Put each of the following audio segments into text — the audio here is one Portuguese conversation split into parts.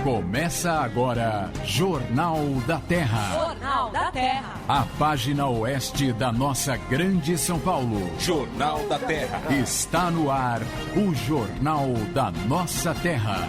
Começa agora Jornal da Terra. Jornal da Terra. A página oeste da nossa grande São Paulo. Jornal da Terra. Está no ar o Jornal da Nossa Terra.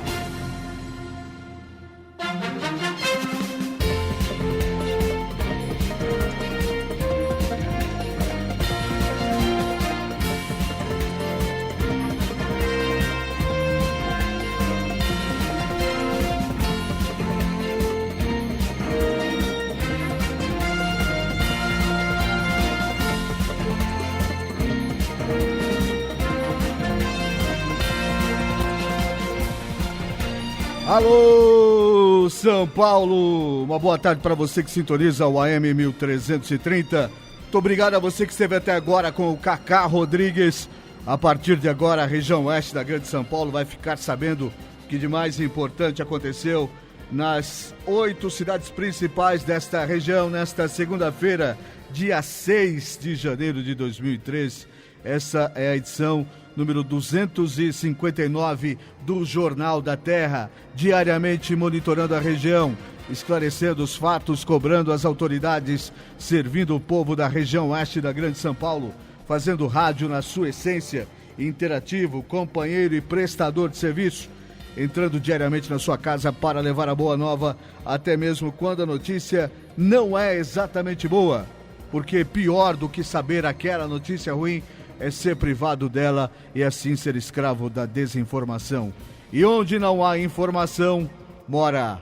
Alô, São Paulo! Uma boa tarde para você que sintoniza o AM 1330. Muito obrigado a você que esteve até agora com o Cacá Rodrigues. A partir de agora, a região oeste da Grande São Paulo vai ficar sabendo o que de mais importante aconteceu nas 8 cidades principais desta região nesta segunda-feira, dia 6 de janeiro de 2013. Essa é a edição número 259 do Jornal da Terra, diariamente monitorando a região, esclarecendo os fatos, cobrando as autoridades, servindo o povo da região oeste da Grande São Paulo, fazendo rádio na sua essência, interativo, companheiro e prestador de serviço, entrando diariamente na sua casa para levar a boa nova, até mesmo quando a notícia não é exatamente boa, porque pior do que saber aquela notícia ruim é ser privado dela e assim ser escravo da desinformação. E onde não há informação, mora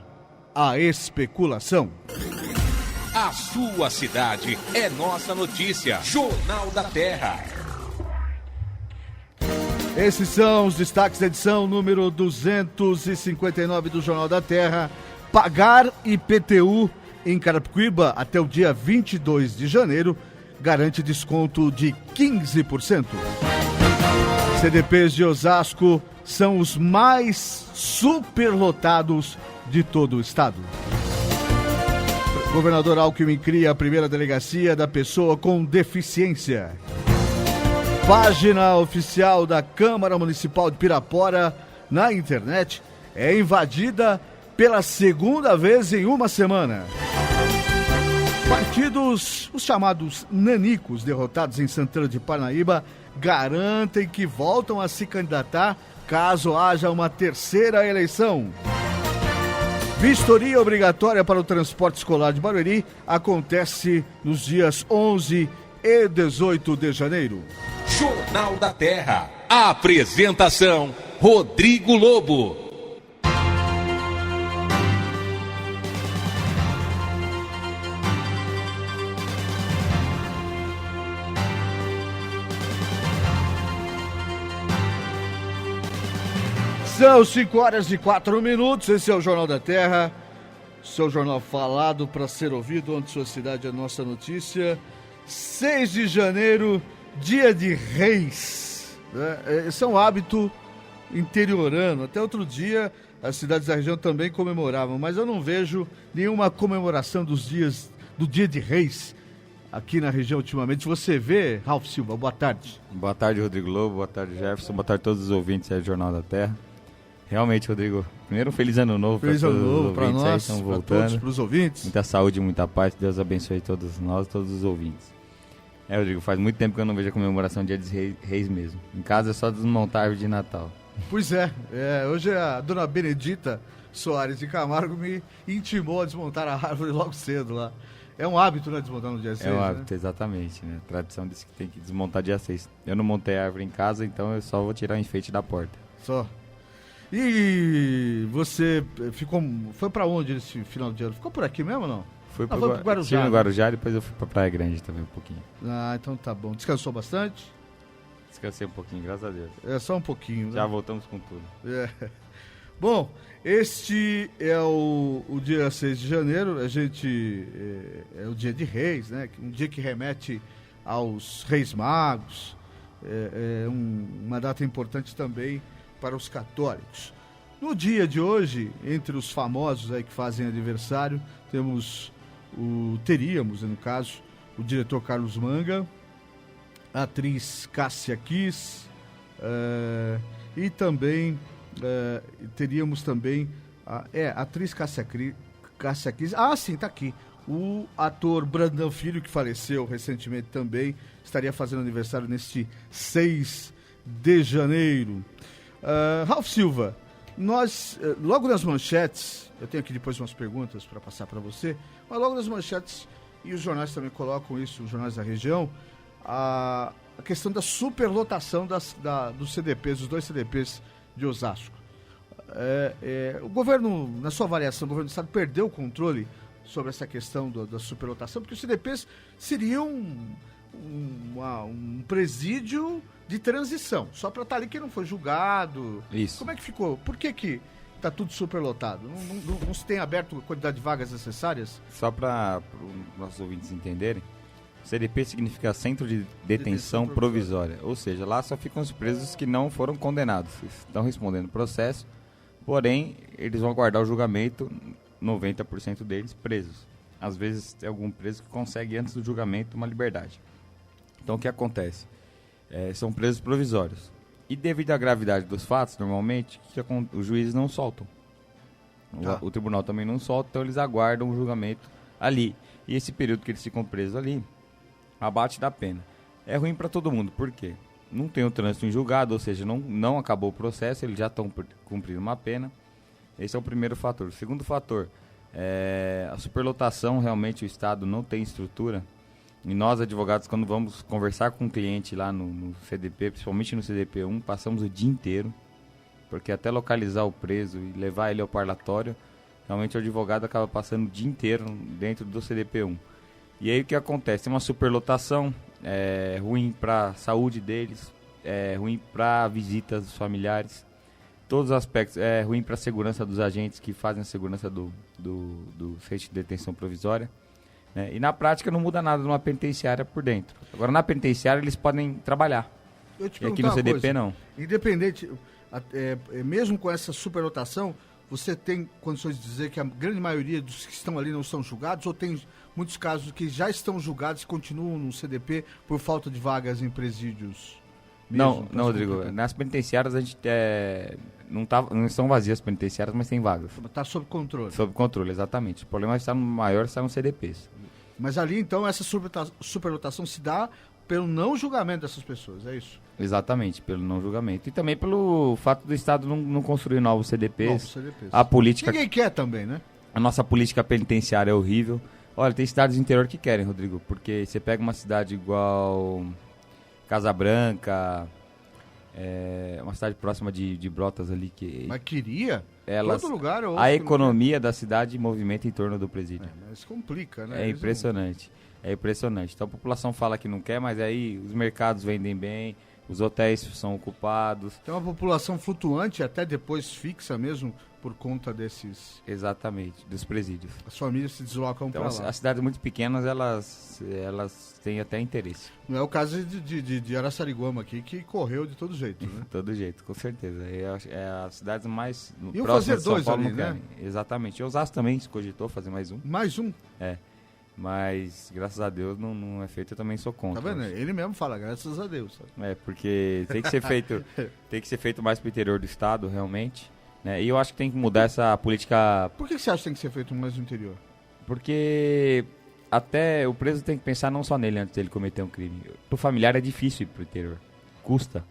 a especulação. A sua cidade é nossa notícia. Jornal da Terra. Esses são os destaques da edição número 259 do Jornal da Terra. Pagar IPTU em Carapicuíba até o dia 22 de janeiro garante desconto de 15%. CDPs de Osasco são os mais superlotados de todo o estado. Governador Alckmin cria a primeira delegacia da pessoa com deficiência. Página oficial da Câmara Municipal de Pirapora na internet é invadida pela segunda vez em uma semana. Partidos, os chamados nanicos, derrotados em Santana de Parnaíba, garantem que voltam a se candidatar caso haja uma terceira eleição. Vistoria obrigatória para o transporte escolar de Barueri acontece nos dias 11 e 18 de janeiro. Jornal da Terra. A apresentação: Rodrigo Lobo. São 5h04, esse é o Jornal da Terra, seu jornal falado para ser ouvido, onde sua cidade é nossa notícia. 6 de janeiro, dia de Reis, né? Esse é um hábito interiorano, até outro dia as cidades da região também comemoravam, mas eu não vejo nenhuma comemoração do dia de Reis aqui na região ultimamente. Você vê, Ralf Silva? Boa tarde. Boa tarde, Rodrigo Lobo, boa tarde, Jefferson, boa tarde a todos os ouvintes aí do Jornal da Terra. Realmente, Rodrigo, primeiro um feliz ano novo para todos os ouvintes para nós, aí, para todos, para os ouvintes. Muita saúde, muita paz, Deus abençoe todos nós, todos os ouvintes. Rodrigo, faz muito tempo que eu não vejo a comemoração do Dia dos Reis mesmo. Em casa é só desmontar a árvore de Natal. Pois é, hoje a dona Benedita Soares de Camargo me intimou a desmontar a árvore logo cedo lá. É um hábito, né, desmontar no dia 6, É um hábito, né? exatamente, né? A tradição diz que tem que desmontar dia 6. Eu não montei a árvore em casa, então eu só vou tirar o enfeite da porta. Só. E você foi pra onde esse final de ano? Ficou por aqui mesmo ou não? Foi pro Guarujá. Estive no Guarujá, depois eu fui pra Praia Grande também um pouquinho. Ah, então tá bom. Descansou bastante? Descansei um pouquinho, graças a Deus. É, só um pouquinho, né? Já voltamos com tudo. É. Bom, este é o dia 6 de janeiro, a gente é o dia de Reis, né? Um dia que remete aos Reis Magos, uma data importante também para os católicos. No dia de hoje, entre os famosos aí que fazem aniversário, teríamos, no caso, o diretor Carlos Manga, a atriz Cássia Kiss, e também teríamos também a atriz Cássia Kiss. Sim, tá aqui. O ator Brandão Filho, que faleceu recentemente também, estaria fazendo aniversário neste 6 de janeiro. Ralf Silva, nós, logo nas manchetes, eu tenho aqui depois umas perguntas para passar para você, mas logo nas manchetes, e os jornais também colocam isso, os jornais da região, a questão da superlotação dos CDPs, dos 2 CDPs de Osasco. O governo, na sua avaliação, o governo do estado perdeu o controle sobre essa questão da superlotação, porque os CDPs seriam um presídio de transição, só para estar ali quem não foi julgado. Isso. Como é que ficou? Por que está tudo superlotado? Não se tem aberto a quantidade de vagas necessárias? Só para os nossos ouvintes entenderem, CDP significa Centro de Detenção Provisória, ou seja, lá só ficam os presos que não foram condenados, estão respondendo processo, porém eles vão aguardar o julgamento, 90% deles presos. Às vezes tem algum preso que consegue antes do julgamento uma liberdade. Então o que acontece? São presos provisórios. E devido à gravidade dos fatos, normalmente, os juízes não soltam. O tribunal também não solta, então eles aguardam o julgamento ali. E esse período que eles ficam presos ali, abate da pena. É ruim para todo mundo, por quê? Não tem o trânsito em julgado, ou seja, não acabou o processo, eles já estão cumprindo uma pena. Esse é o primeiro fator. O segundo fator, a superlotação, realmente o Estado não tem estrutura. E nós, advogados, quando vamos conversar com um cliente lá no CDP, principalmente no CDP1, passamos o dia inteiro, porque até localizar o preso e levar ele ao parlatório, realmente o advogado acaba passando o dia inteiro dentro do CDP1. E aí o que acontece? Tem uma superlotação, ruim para a saúde deles, ruim para visitas dos familiares, todos os aspectos, ruim para a segurança dos agentes que fazem a segurança do centro de detenção provisória. E na prática não muda nada numa penitenciária por dentro. Agora na penitenciária eles podem trabalhar. E aqui no CDP não. Independente, mesmo com essa superlotação, você tem condições de dizer que a grande maioria dos que estão ali não estão julgados, ou tem muitos casos que já estão julgados e continuam no CDP por falta de vagas em presídios? Não, Rodrigo. Nas penitenciárias a gente não estão vazias as penitenciárias, mas tem vagas. Está sob controle. Sob controle, exatamente. O problema está nos CDPs. Mas ali, então, essa superlotação se dá pelo não julgamento dessas pessoas, é isso? Exatamente, pelo não julgamento. E também pelo fato do Estado não construir novos CDPs. A política... Ninguém quer também, né? A nossa política penitenciária é horrível. Olha, tem cidades do interior que querem, Rodrigo, porque você pega uma cidade igual Casa Branca, uma cidade próxima de Brotas ali que... Mas queria? Todo lugar a economia da cidade movimenta em torno do presídio. Mas complica, né? É impressionante. É impressionante. Então a população fala que não quer, mas aí os mercados vendem bem, os hotéis são ocupados. Tem uma população flutuante, até depois fixa mesmo, por conta desses... Exatamente, dos presídios. As famílias se deslocam para lá. As cidades muito pequenas, elas têm até interesse. Não é o caso de Araçariguama aqui, que correu de todo jeito, né? Todo jeito, com certeza. As cidades mais próximas fazer de São dois Paulo ali, não querem. Exatamente. E Osasco também se cogitou fazer mais um. Mais um? Mas, graças a Deus, não é feito, eu também sou contra. Tá vendo? Ele mesmo fala, graças a Deus. Sabe? Porque tem que ser feito mais pro interior do estado, realmente. E eu acho que tem que mudar essa política... Por que você acha que tem que ser feito mais no interior? Porque até o preso tem que pensar não só nele antes dele cometer um crime. Pro familiar é difícil ir pro interior. Custa.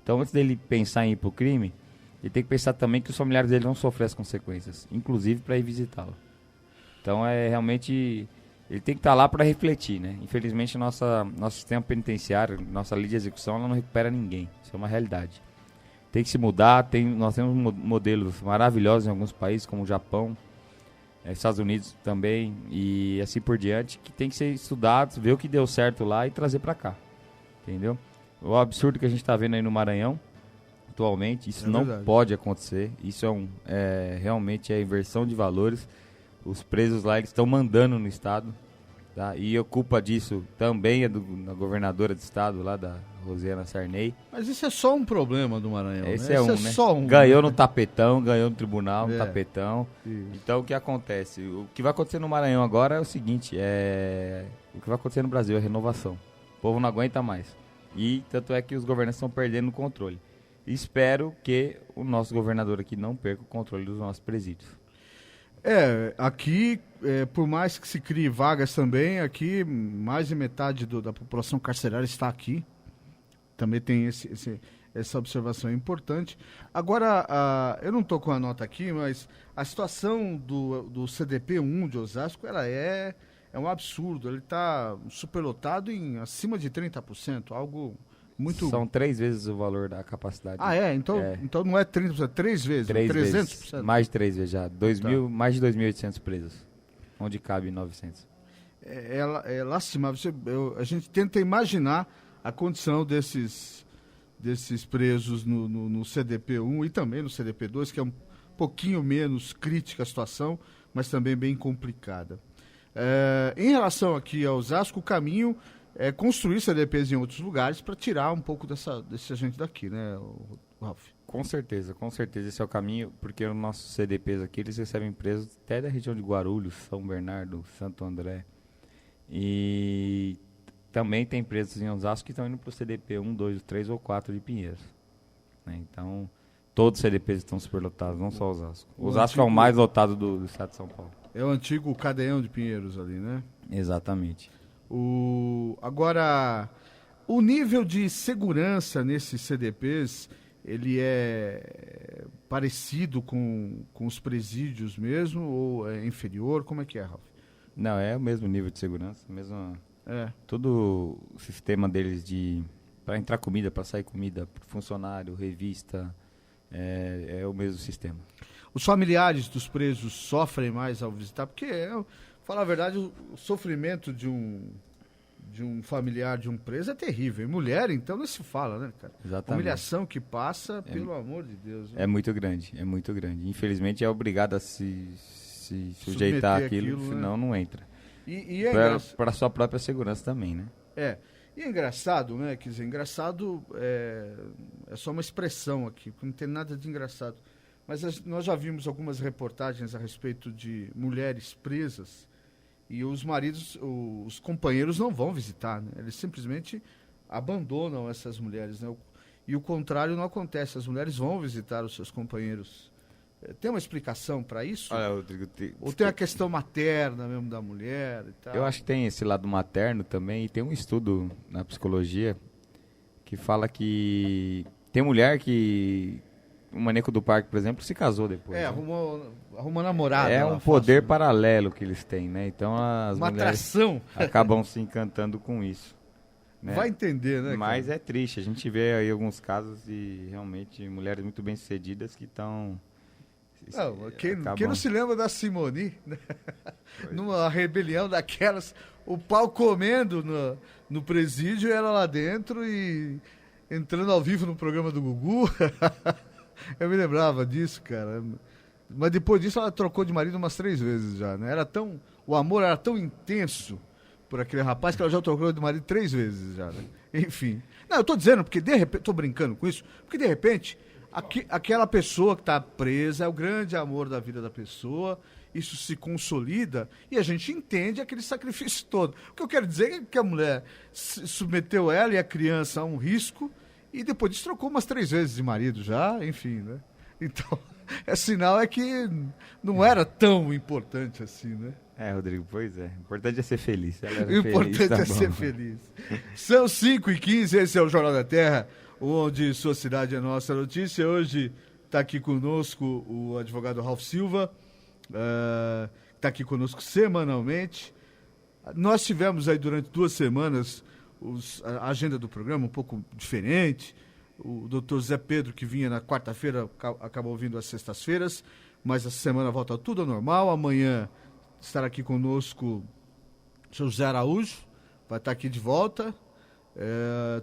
Então, antes dele pensar em ir pro crime, ele tem que pensar também que os familiares dele vão sofrer as consequências, inclusive para ir visitá-lo. Então, realmente... Ele tem que estar lá para refletir, né? Infelizmente, nosso sistema penitenciário, nossa lei de execução, ela não recupera ninguém. Isso é uma realidade. Tem que se mudar. Nós temos modelos maravilhosos em alguns países, como o Japão, Estados Unidos também, e assim por diante, que tem que ser estudados, ver o que deu certo lá e trazer para cá. Entendeu? O absurdo que a gente está vendo aí no Maranhão, atualmente, isso não pode acontecer. Isso realmente é inversão de valores. Os presos lá, eles estão mandando no estado, tá? E a culpa disso também é da governadora do estado, lá da Rosiana Sarney. Mas isso é só um problema do Maranhão, Esse né? é né? Só um. Ganhou no tapetão, ganhou no tribunal, no tapetão. Isso. Então, o que acontece? O que vai acontecer no Maranhão agora é o seguinte, o que vai acontecer no Brasil é renovação. O povo não aguenta mais. E tanto é que os governantes estão perdendo o controle. Espero que o nosso governador aqui não perca o controle dos nossos presídios. Aqui, por mais que se crie vagas também, aqui mais de metade da população carcerária está aqui. Também tem essa observação importante. Agora, eu não estou com a nota aqui, mas a situação do CDP-1 de Osasco, ela é um absurdo. Ele está superlotado em acima de 30%, algo muito... São 3 vezes o valor da capacidade. Então não é 30%, 3 vezes, 300%. Mais de 3 vezes já. Mais de 2.800 presos, onde cabe 900. É lastimável. A gente tenta imaginar a condição desses presos no CDP-1 e também no CDP-2, que é um pouquinho menos crítica a situação, mas também bem complicada. Em relação aqui ao Osasco, o caminho é construir CDPs em outros lugares para tirar um pouco desse agente daqui, né, Ralf? Com certeza, esse é o caminho, porque os nossos CDPs aqui, eles recebem presos até da região de Guarulhos, São Bernardo, Santo André. E também tem presos em Osasco que estão indo para o CDP 1, 2, 3 ou 4 de Pinheiros. Né? Então, todos os CDPs estão superlotados, não só Osasco. Osasco é o mais lotado do estado de São Paulo. É o antigo Cadeão de Pinheiros ali, né? Exatamente. Agora, o nível de segurança nesses CDPs, ele é parecido com os presídios mesmo ou é inferior? Como é que é, Ralf? Não, é o mesmo nível de segurança, todo o sistema deles para entrar comida, para sair comida, funcionário, revista, é o mesmo sistema. Os familiares dos presos sofrem mais ao visitar, porque, falar a verdade, o sofrimento de um familiar de um preso é terrível. E mulher, então, não se fala, né, cara? Exatamente. A humilhação que passa, pelo amor de Deus. Né? É muito grande. Infelizmente, é obrigado a se sujeitar àquilo, senão não entra. Para a sua própria segurança também, né? E é engraçado, né? Quer dizer, engraçado é só uma expressão aqui, porque não tem nada de engraçado. Mas nós já vimos algumas reportagens a respeito de mulheres presas e os maridos, os companheiros não vão visitar, né? Eles simplesmente abandonam essas mulheres, né? E o contrário não acontece, as mulheres vão visitar os seus companheiros. Tem uma explicação para isso? Olha, Rodrigo, ou tem a questão materna mesmo da mulher e tal? Eu acho que tem esse lado materno também, e tem um estudo na psicologia que fala que tem mulher que... O Maneco do Parque, por exemplo, se casou depois. Né? Arrumou namorada. É um poder paralelo que eles têm, né? Então as uma mulheres atração. Acabam se encantando com isso. Né? Vai entender, né? Mas é triste. A gente vê aí alguns casos de realmente mulheres muito bem-sucedidas que estão... Quem não se lembra da Simone, né? Numa rebelião daquelas, o pau comendo no presídio, ela lá dentro e entrando ao vivo no programa do Gugu. Eu me lembrava disso, cara. Mas depois disso ela trocou de marido umas 3 vezes já, né? O amor era tão intenso por aquele rapaz que ela já trocou de marido 3 vezes já, né? Enfim. Não, eu tô dizendo porque de repente, tô brincando com isso, porque de repente aquela pessoa que está presa é o grande amor da vida da pessoa, isso se consolida e a gente entende aquele sacrifício todo. O que eu quero dizer é que a mulher submeteu ela e a criança a um risco e depois disso trocou umas 3 vezes de marido já, enfim, né? Então, sinal é que não era tão importante assim, né? Rodrigo, pois é. O importante é ser feliz. O importante é ser feliz. São 5h15, esse é o Jornal da Terra, onde sua cidade é nossa notícia. Hoje está aqui conosco o advogado Ralf Silva, está aqui conosco semanalmente. Nós tivemos aí durante 2 semanas a agenda do programa um pouco diferente. O doutor Zé Pedro, que vinha na quarta-feira, acabou vindo às sextas-feiras, mas essa semana volta tudo ao normal. Amanhã estará aqui conosco o seu José Araújo, vai estar aqui de volta.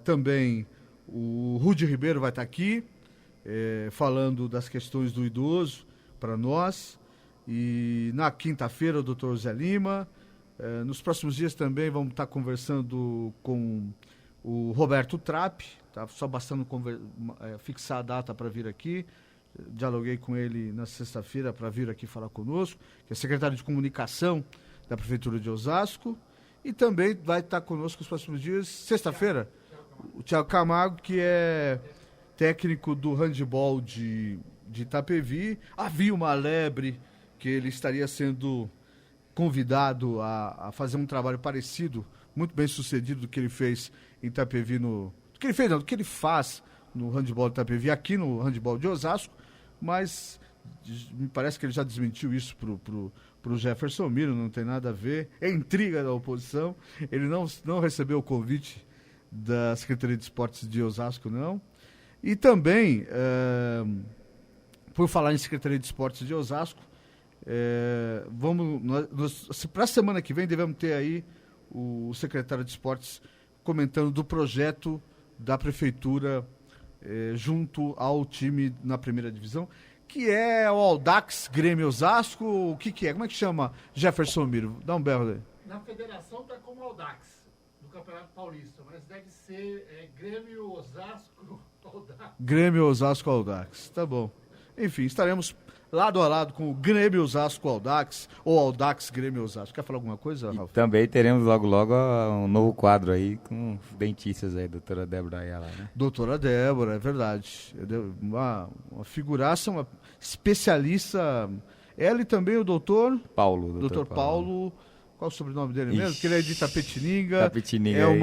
Também o Rudy Ribeiro vai estar aqui, falando das questões do idoso para nós. E na quinta-feira o doutor Zé Lima. Nos próximos dias também vamos estar conversando com o Roberto Trapp, tá só bastando fixar a data para vir aqui. Dialoguei com ele na sexta-feira para vir aqui falar conosco, que é secretário de comunicação da Prefeitura de Osasco. E também vai estar conosco nos próximos dias, sexta-feira, o Thiago Camargo, que é técnico do handebol de Itapevi. Havia uma lebre que ele estaria sendo convidado a fazer um trabalho parecido, muito bem sucedido do que ele fez em Itapevi, do que ele faz no handebol de Itapevi, aqui no handebol de Osasco, mas me parece que ele já desmentiu isso pro Jefferson Miro, não tem nada a ver, é intriga da oposição, ele não recebeu o convite da Secretaria de Esportes de Osasco, não. E também, por falar em Secretaria de Esportes de Osasco, para a semana que vem devemos ter aí o secretário de Esportes comentando do projeto da Prefeitura junto ao time na primeira divisão, que é o Audax Grêmio Osasco. O que é? Como é que chama, Jefferson Miro? Dá um berro aí. Na federação está como Audax, do Campeonato Paulista, mas deve ser Grêmio Osasco Audax. Grêmio Osasco Audax, tá bom. Enfim, estaremos lado a lado com o Grêmio Osasco Audax, ou Audax Grêmio Osasco. Quer falar alguma coisa, Rafa? E também teremos logo um novo quadro aí com dentistas aí, doutora Débora Ayala, né? Doutora Débora, é verdade. Uma figuraça, uma especialista. Ela e também o doutor Paulo. Qual o sobrenome dele mesmo? Que ele é de Itapetininga. Itapetininga é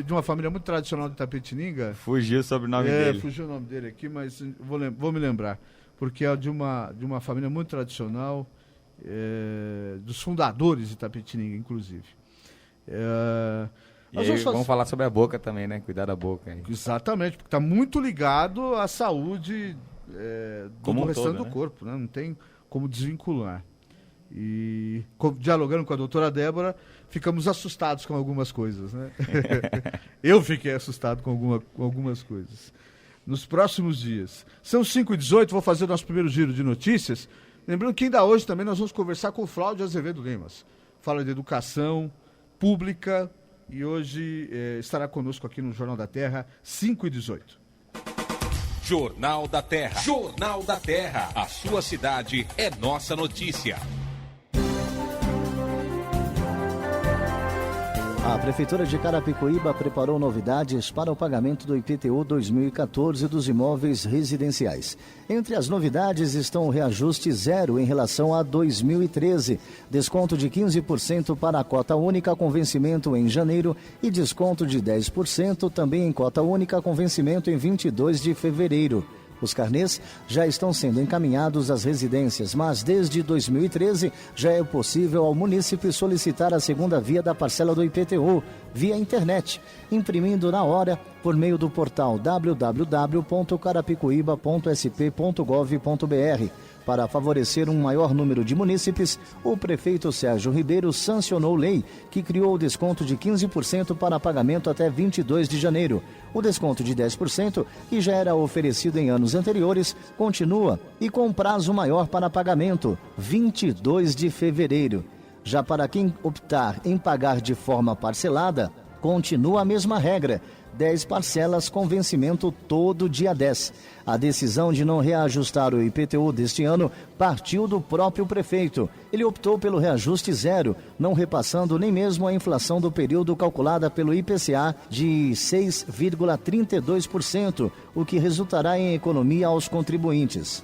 de uma família muito tradicional de Itapetininga. Fugiu o sobrenome dele. Fugiu o nome dele aqui, mas vou me lembrar. Porque é de uma família muito tradicional, dos fundadores de Itapetininga, inclusive. Vamos falar sobre a boca também, né? Cuidar da boca. Aí. Exatamente, porque está muito ligado à saúde do restante do corpo, né? Não tem como desvincular. E dialogando com a doutora Débora, ficamos assustados com algumas coisas, né? Eu fiquei assustado com algumas coisas. Nos próximos dias. São 5h18, vou fazer o nosso primeiro giro de notícias. Lembrando que ainda hoje também nós vamos conversar com o Flávio Azevedo Lemas. Fala de educação pública e hoje estará conosco aqui no Jornal da Terra, 5h18. Jornal da Terra. Jornal da Terra. A sua cidade é nossa notícia. A Prefeitura de Carapicuíba preparou novidades para o pagamento do IPTU 2014 dos imóveis residenciais. Entre as novidades estão o reajuste zero em relação a 2013, desconto de 15% para a cota única com vencimento em janeiro e desconto de 10% também em cota única com vencimento em 22 de fevereiro. Os carnês já estão sendo encaminhados às residências, mas desde 2013 já é possível ao munícipe solicitar a segunda via da parcela do IPTU, via internet, imprimindo na hora por meio do portal www.carapicuíba.sp.gov.br. Para favorecer um maior número de munícipes, o prefeito Sérgio Ribeiro sancionou lei que criou o desconto de 15% para pagamento até 22 de janeiro. O desconto de 10%, que já era oferecido em anos anteriores, continua e com prazo maior para pagamento, 22 de fevereiro. Já para quem optar em pagar de forma parcelada, continua a mesma regra, 10 parcelas com vencimento todo dia 10. A decisão de não reajustar o IPTU deste ano partiu do próprio prefeito. Ele optou pelo reajuste zero, não repassando nem mesmo a inflação do período calculada pelo IPCA de 6,32%, o que resultará em economia aos contribuintes.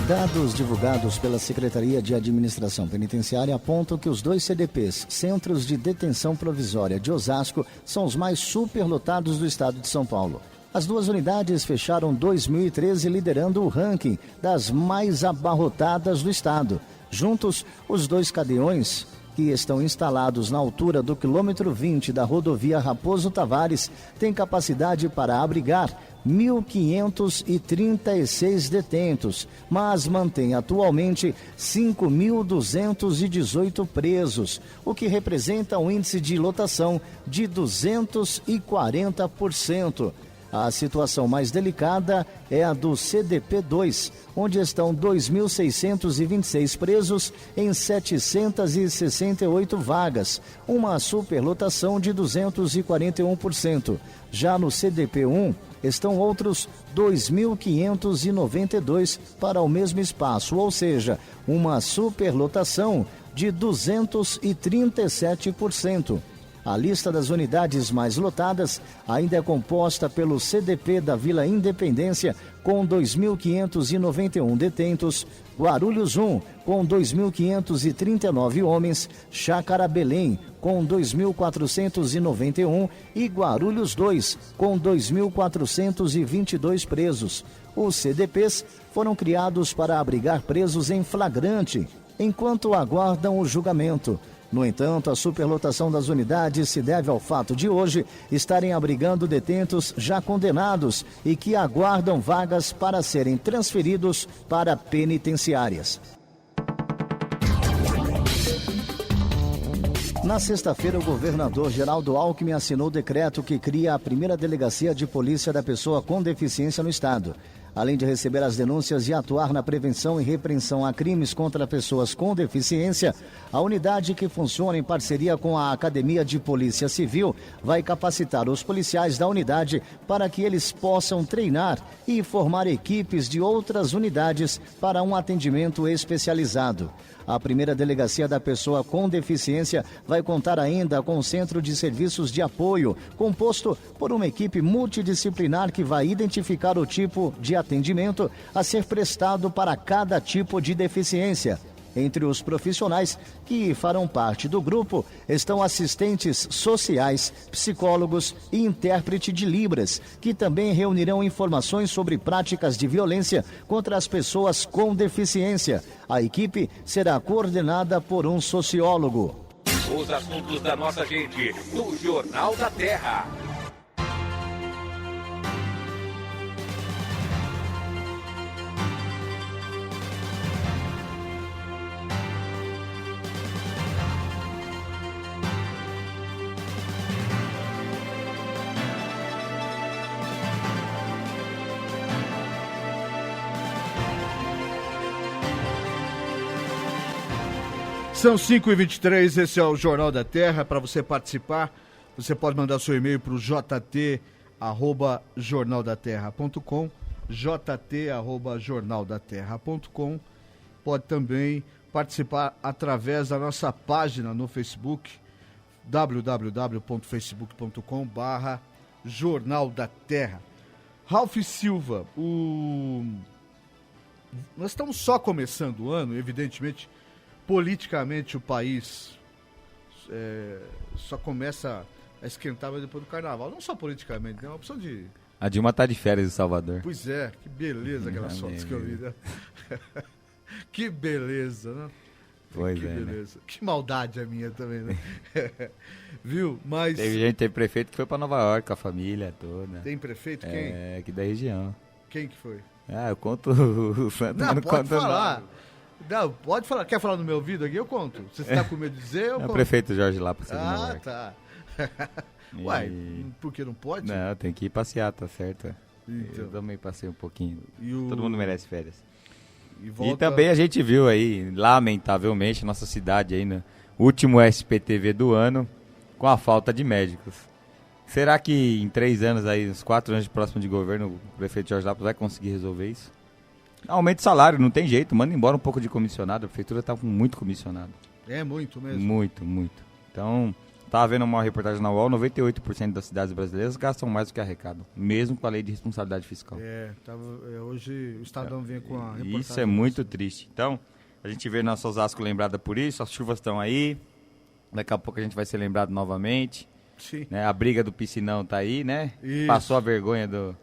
Dados divulgados pela Secretaria de Administração Penitenciária apontam que os 2 CDPs, Centros de Detenção Provisória de Osasco, são os mais superlotados do estado de São Paulo. As 2 unidades fecharam 2013 liderando o ranking das mais abarrotadas do estado. Juntos, os 2 cadeões, que estão instalados na altura do quilômetro 20 da rodovia Raposo Tavares, têm capacidade para abrigar 1.536 detentos, mas mantém atualmente 5.218 presos, o que representa um índice de lotação de 240%. A situação mais delicada é a do CDP-2, onde estão 2.626 presos em 768 vagas, uma superlotação de 241%. Já no CDP-1, estão outros 2.592 para o mesmo espaço, ou seja, uma superlotação de 237%. A lista das unidades mais lotadas ainda é composta pelo CDP da Vila Independência, com 2.591 detentos, Guarulhos 1, com 2.539 homens, Chácara Belém, com 2.491 e Guarulhos 2, com 2.422 presos. Os CDPs foram criados para abrigar presos em flagrante, enquanto aguardam o julgamento. No entanto, a superlotação das unidades se deve ao fato de hoje estarem abrigando detentos já condenados e que aguardam vagas para serem transferidos para penitenciárias. Na sexta-feira, o governador Geraldo Alckmin assinou o decreto que cria a primeira delegacia de polícia da pessoa com deficiência no estado. Além de receber as denúncias e atuar na prevenção e repreensão a crimes contra pessoas com deficiência, a unidade, que funciona em parceria com a Academia de Polícia Civil, vai capacitar os policiais da unidade para que eles possam treinar e formar equipes de outras unidades para um atendimento especializado. A primeira delegacia da pessoa com deficiência vai contar ainda com um centro de serviços de apoio, composto por uma equipe multidisciplinar que vai identificar o tipo de atendimento a ser prestado para cada tipo de deficiência. Entre os profissionais que farão parte do grupo estão assistentes sociais, psicólogos e intérprete de Libras, que também reunirão informações sobre práticas de violência contra as pessoas com deficiência. A equipe será coordenada por um sociólogo. Os assuntos da nossa gente, no Jornal da Terra. São 5h23, esse é o Jornal da Terra. Para você participar, você pode mandar seu e-mail para o jt@jornaldaterra.com, jt@jornaldaterra.com. Pode também participar através da nossa página no Facebook, www.facebook.com/Jornal da Terra. Ralph Silva, nós estamos só começando o ano, evidentemente. Politicamente o país só começa a esquentar depois do carnaval. Não só politicamente, é uma opção de... A Dilma tá de férias em Salvador. Pois é, que beleza aquelas fotos que eu vi, né? Que beleza, né? Pois que é, beleza. Né? Que maldade a minha também, né? Viu? Mas... Teve prefeito que foi pra Nova York com a família toda. Tem prefeito? Quem? Aqui da região. Quem que foi? Eu conto o Santo. Não, pode falar. Não, pode falar. Quer falar no meu ouvido aqui? Eu conto. Se você tá com medo de dizer, eu conto. O prefeito Jorge Lapa. Ah, tá. Uai, por que não pode? Não, tem que ir passear, tá certo. Então. Eu também passei um pouquinho. Todo mundo merece férias. E também a gente viu aí, lamentavelmente, nossa cidade aí no último SPTV do ano, com a falta de médicos. Será que em 3 anos aí, uns 4 anos de próximo de governo, o prefeito Jorge Lapa vai conseguir resolver isso? Aumenta o salário, não tem jeito, manda embora um pouco de comissionado, a prefeitura tá com muito comissionado. É muito mesmo? Muito, muito. Então, tava vendo uma reportagem na UOL, 98% das cidades brasileiras gastam mais do que arrecadam, mesmo com a lei de responsabilidade fiscal. Hoje o Estadão vem com a reportagem. Isso é muito triste. Então, a gente vê nossa Osasco lembrada por isso, as chuvas estão aí, daqui a pouco a gente vai ser lembrado novamente. Sim. Né? A briga do piscinão tá aí, né? Isso. Passou a vergonha do...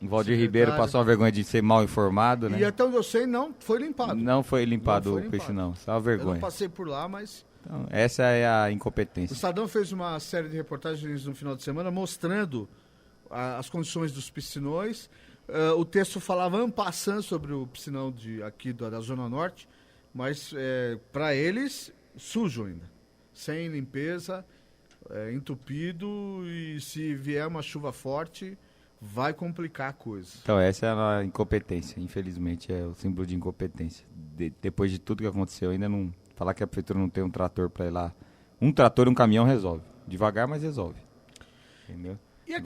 O Valdir Ribeiro passou a vergonha de ser mal informado, né? E até onde eu sei, não foi limpado. Não foi limpado o peixe, não. Só uma vergonha. Eu não passei por lá, mas... Então, essa é a incompetência. O Estadão fez uma série de reportagens no final de semana mostrando as condições dos piscinões. O texto falava en passant sobre o piscinão aqui da Zona Norte, mas para eles, sujo ainda. Sem limpeza, entupido, e se vier uma chuva forte... vai complicar a coisa. Então essa é a incompetência, infelizmente é o símbolo de incompetência. Depois de tudo que aconteceu, ainda não... Falar que a prefeitura não tem um trator para ir lá. Um trator e um caminhão resolve. Devagar, mas resolve. Entendeu? E a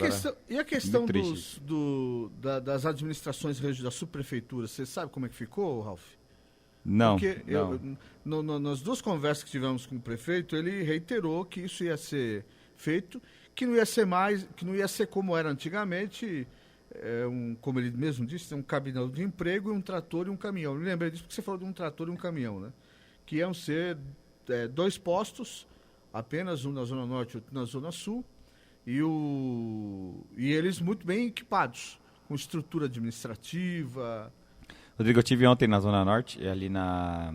questão das administrações da subprefeitura, você sabe como é que ficou, Ralf? Não, Porque não. nas duas conversas que tivemos com o prefeito, ele reiterou que isso ia ser feito, que não ia ser mais, que não ia ser como era antigamente, como ele mesmo disse, um caminhão de emprego e um trator e um caminhão. Eu me lembrei disso porque você falou de um trator e um caminhão, né? Que iam ser 2 postos, apenas um na Zona Norte e outro na Zona Sul, e eles muito bem equipados, com estrutura administrativa. Rodrigo, eu estive ontem na Zona Norte, ali na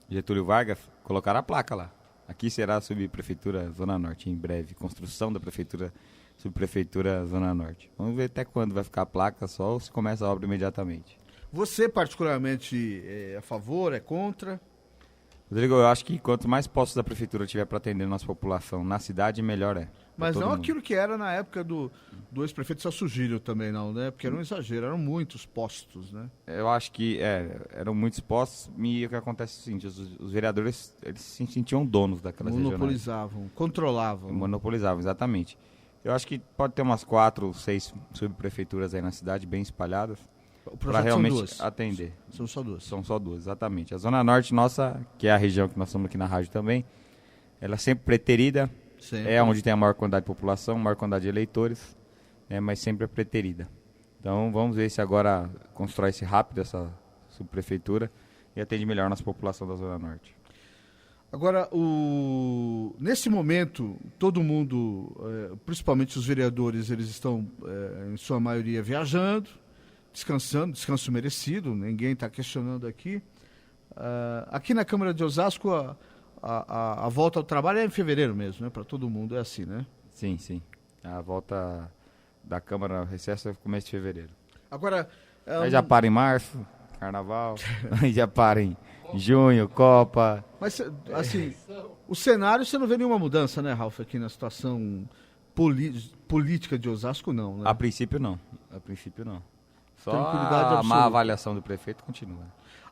Getúlio Vargas, colocaram a placa lá. Aqui será a subprefeitura Zona Norte, em breve. Construção da prefeitura, subprefeitura Zona Norte. Vamos ver até quando vai ficar a placa, só ou se começa a obra imediatamente. Você, particularmente, é a favor, é contra? Rodrigo, eu acho que quanto mais postos da prefeitura tiver para atender a nossa população na cidade, melhor é. Mas não aquilo que era na época do ex-prefeito Celso Gílio também, não, né? Porque era um exagero, eram muitos postos, né? Eu acho que eram muitos postos e o que acontece é o seguinte, os vereadores eles se sentiam donos daquelas monopolizavam, controlavam. Monopolizavam, exatamente. Eu acho que pode ter umas 4 ou 6 subprefeituras aí na cidade, bem espalhadas, para realmente atender. São só 2. São só 2, exatamente. A Zona Norte nossa, que é a região que nós estamos aqui na rádio também, ela é sempre preterida. Sempre. É onde tem a maior quantidade de população, maior quantidade de eleitores, mas sempre é preterida. Então vamos ver se agora constrói-se rápido essa subprefeitura e atende melhor a nossa população da Zona Norte. Agora, nesse momento, todo mundo, principalmente os vereadores, eles estão, em sua maioria, viajando, descansando, descanso merecido, ninguém está questionando aqui. Aqui na Câmara de Osasco, a volta ao trabalho é em fevereiro mesmo, né? Para todo mundo é assim, né? Sim, sim. A volta da Câmara ao recesso é no começo de fevereiro. Agora... Aí já para em março, carnaval, aí já para em junho, Copa. Mas, assim, o cenário, você não vê nenhuma mudança, né, Ralf, aqui na situação política de Osasco, não, né? A princípio, não. Só Tranquilidade a má avaliação do prefeito continua.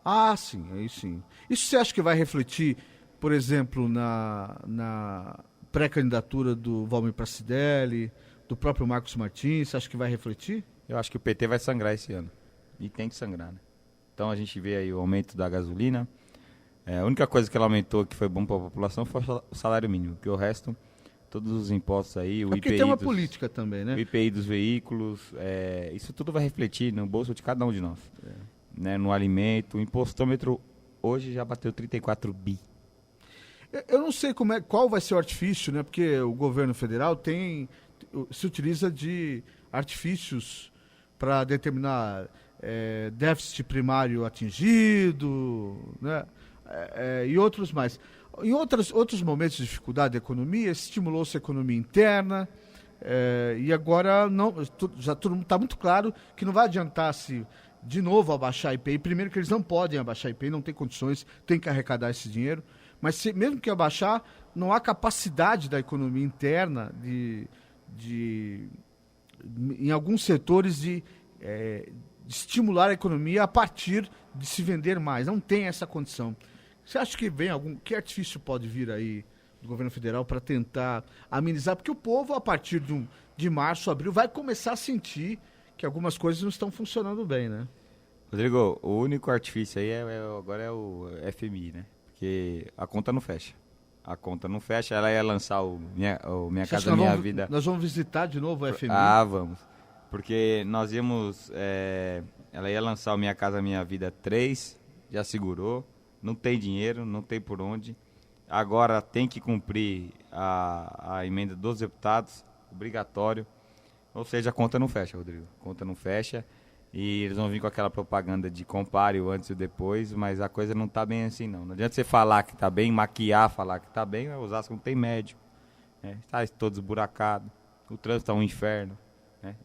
Ah, sim, aí sim. Isso você acha que vai refletir, por exemplo, na pré-candidatura do Valmir Pracidelli, do próprio Marcos Martins? Você acha que vai refletir? Eu acho que o PT vai sangrar esse ano. E tem que sangrar, né? Então a gente vê aí o aumento da gasolina. A única coisa que ela aumentou que foi bom para a população foi o salário mínimo. Porque o resto, todos os impostos aí, o IPI. Porque tem uma política também, né? O IPI dos veículos, isso tudo vai refletir no bolso de cada um de nós. Né? No alimento, o impostômetro hoje já bateu 34 bi. Eu não sei qual vai ser o artifício, né? Porque o governo federal se utiliza de artifícios para determinar déficit primário atingido, né? E outros mais. Em outros momentos de dificuldade da economia, estimulou-se a economia interna, e agora já tudo está muito claro que não vai adiantar-se de novo abaixar a IPI. Primeiro que eles não podem abaixar a IPI, não tem condições, tem que arrecadar esse dinheiro. Mas mesmo que abaixar, não há capacidade da economia interna em alguns setores de estimular a economia a partir de se vender mais. Não tem essa condição. Você acha que que artifício pode vir aí do governo federal para tentar amenizar? Porque o povo, a partir de março, abril, vai começar a sentir que algumas coisas não estão funcionando bem, né? Rodrigo, o único artifício aí agora é o FMI, né? Porque a conta não fecha. Ela ia lançar o Minha Casa Minha Vida. Nós vamos visitar de novo o FMI? Ah, vamos. Porque nós íamos... ela ia lançar o Minha Casa Minha Vida 3, já segurou, não tem dinheiro, não tem por onde. Agora tem que cumprir a emenda dos deputados, obrigatório. Ou seja, a conta não fecha, Rodrigo. A conta não fecha. E eles vão vir com aquela propaganda de compare o antes e o depois, mas a coisa não está bem assim, não. Não adianta você falar que está bem, maquiar, falar que está bem, o Osasco não tem médico. Está todo esburacado, o trânsito está um inferno.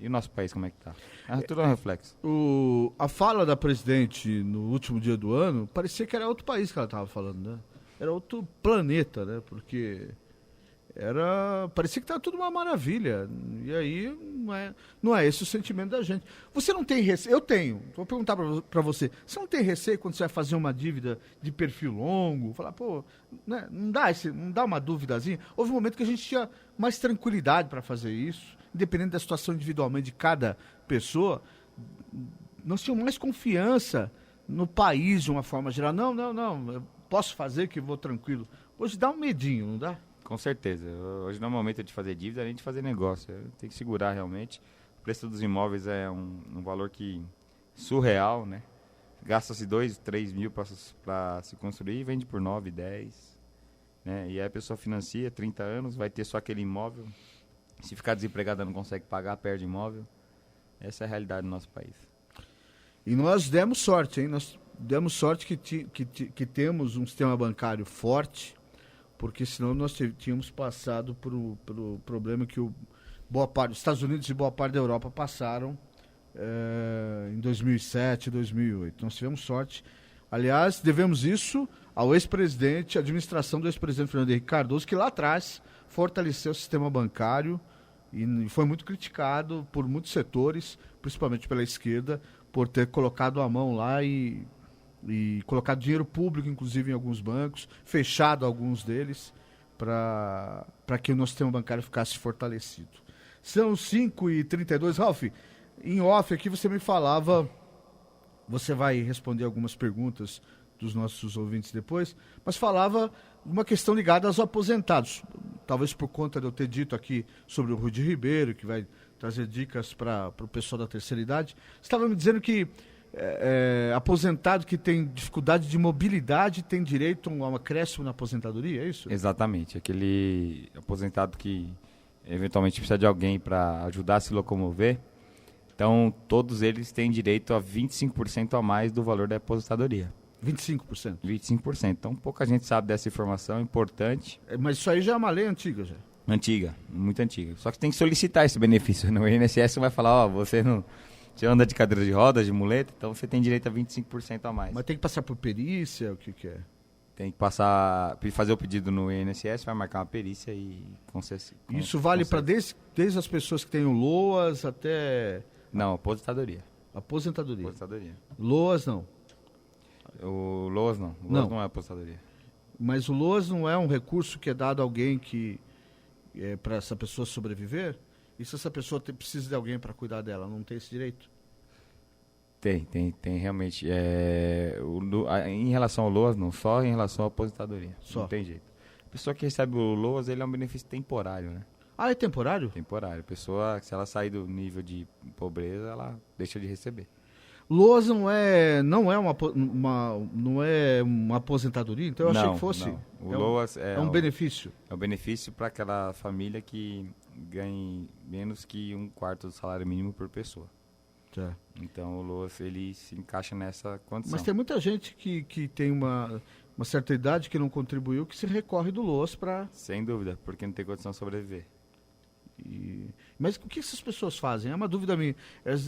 E o nosso país, como é que está? Tudo é um reflexo. A fala da presidente no último dia do ano, parecia que era outro país que ela estava falando, né? Era outro planeta, né? Porque parecia que estava tudo uma maravilha. E aí não é esse o sentimento da gente. Você não tem receio? Eu tenho. Vou perguntar para você. Você não tem receio quando você vai fazer uma dívida de perfil longo? Falar, né? Não dá uma duvidazinha? Houve um momento que a gente tinha mais tranquilidade para fazer isso, independente da situação individualmente de cada pessoa. Nós tínhamos mais confiança no país de uma forma geral. Não, eu posso fazer que vou tranquilo. Hoje dá um medinho, não dá? Com certeza. Hoje não é momento de fazer dívida, nem de fazer negócio. Tem que segurar realmente. O preço dos imóveis é um valor que surreal, né? Gasta-se 2, 3 mil para se construir e vende por 9, 10. Né? E aí a pessoa financia 30 anos, vai ter só aquele imóvel. Se ficar desempregada não consegue pagar, perde imóvel. Essa é a realidade do nosso país. E nós demos sorte, hein? Nós demos sorte que temos um sistema bancário forte, porque senão nós tínhamos passado pelo problema que os Estados Unidos e boa parte da Europa passaram em 2007, 2008. Nós tivemos sorte. Aliás, devemos isso ao ex-presidente, à administração do ex-presidente Fernando Henrique Cardoso, que lá atrás fortaleceu o sistema bancário e foi muito criticado por muitos setores, principalmente pela esquerda, por ter colocado a mão lá e colocado dinheiro público, inclusive em alguns bancos, fechado alguns deles, para que o nosso sistema bancário ficasse fortalecido. São 5h32. Ralf, em off aqui você me falava, você vai responder algumas perguntas dos nossos ouvintes depois, mas falava de uma questão ligada aos aposentados. Talvez por conta de eu ter dito aqui sobre o Rudi Ribeiro, que vai trazer dicas para o pessoal da terceira idade. Você estava me dizendo que aposentado que tem dificuldade de mobilidade tem direito a um acréscimo na aposentadoria, é isso? Exatamente. Aquele aposentado que eventualmente precisa de alguém para ajudar a se locomover. Então, todos eles têm direito a 25% a mais do valor da aposentadoria. 25%? 25%. Então, pouca gente sabe dessa informação, é importante. Mas isso aí já é uma lei antiga, já. Antiga, muito antiga. Só que tem que solicitar esse benefício. No INSS vai falar, você não... Você anda de cadeira de rodas, de muleta, então você tem direito a 25% a mais. Mas tem que passar por perícia, o que é? Tem que fazer o pedido no INSS, vai marcar uma perícia e conceder. Isso vale para desde as pessoas que têm o LOAS até... Não, aposentadoria. Aposentadoria. Aposentadoria. LOAS não. O LOAS não. O LOAS não é aposentadoria. Mas o LOAS não é um recurso que é dado a alguém para essa pessoa sobreviver? E se essa pessoa precisa de alguém para cuidar dela, não tem esse direito? Tem realmente. Em relação ao LOAS, não, só em relação à aposentadoria. Só. Não tem jeito. A pessoa que recebe o LOAS, ele é um benefício temporário, né? Ah, é temporário? Temporário. A pessoa, se ela sair do nível de pobreza, ela deixa de receber. LOAS não é uma aposentadoria? Então eu achei que fosse. Não. O LOAS é um benefício. É um benefício para aquela família que ganhe menos que 1/4 do salário mínimo por pessoa. Tá. Então o LOAS ele se encaixa nessa condição. Mas tem muita gente que tem uma certa idade que não contribuiu, que se recorre do LOAS para... Sem dúvida, porque não tem condição de sobreviver. Mas o que essas pessoas fazem? É uma dúvida minha.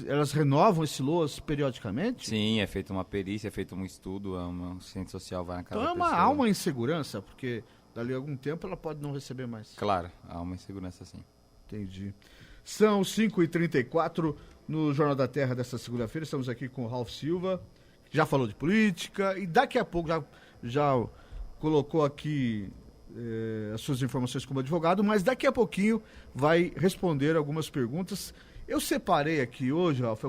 Elas renovam esse LOAS periodicamente? Sim, é feita uma perícia, é feito um estudo, um assistente social vai na casa da pessoa. Então há uma insegurança, porque dali a algum tempo ela pode não receber mais. Claro, há uma insegurança sim. Entendi. São 5h34 no Jornal da Terra desta segunda-feira. Estamos aqui com o Ralf Silva, que já falou de política e daqui a pouco já colocou aqui as suas informações como advogado, mas daqui a pouquinho vai responder algumas perguntas. Eu separei aqui hoje, Ralf,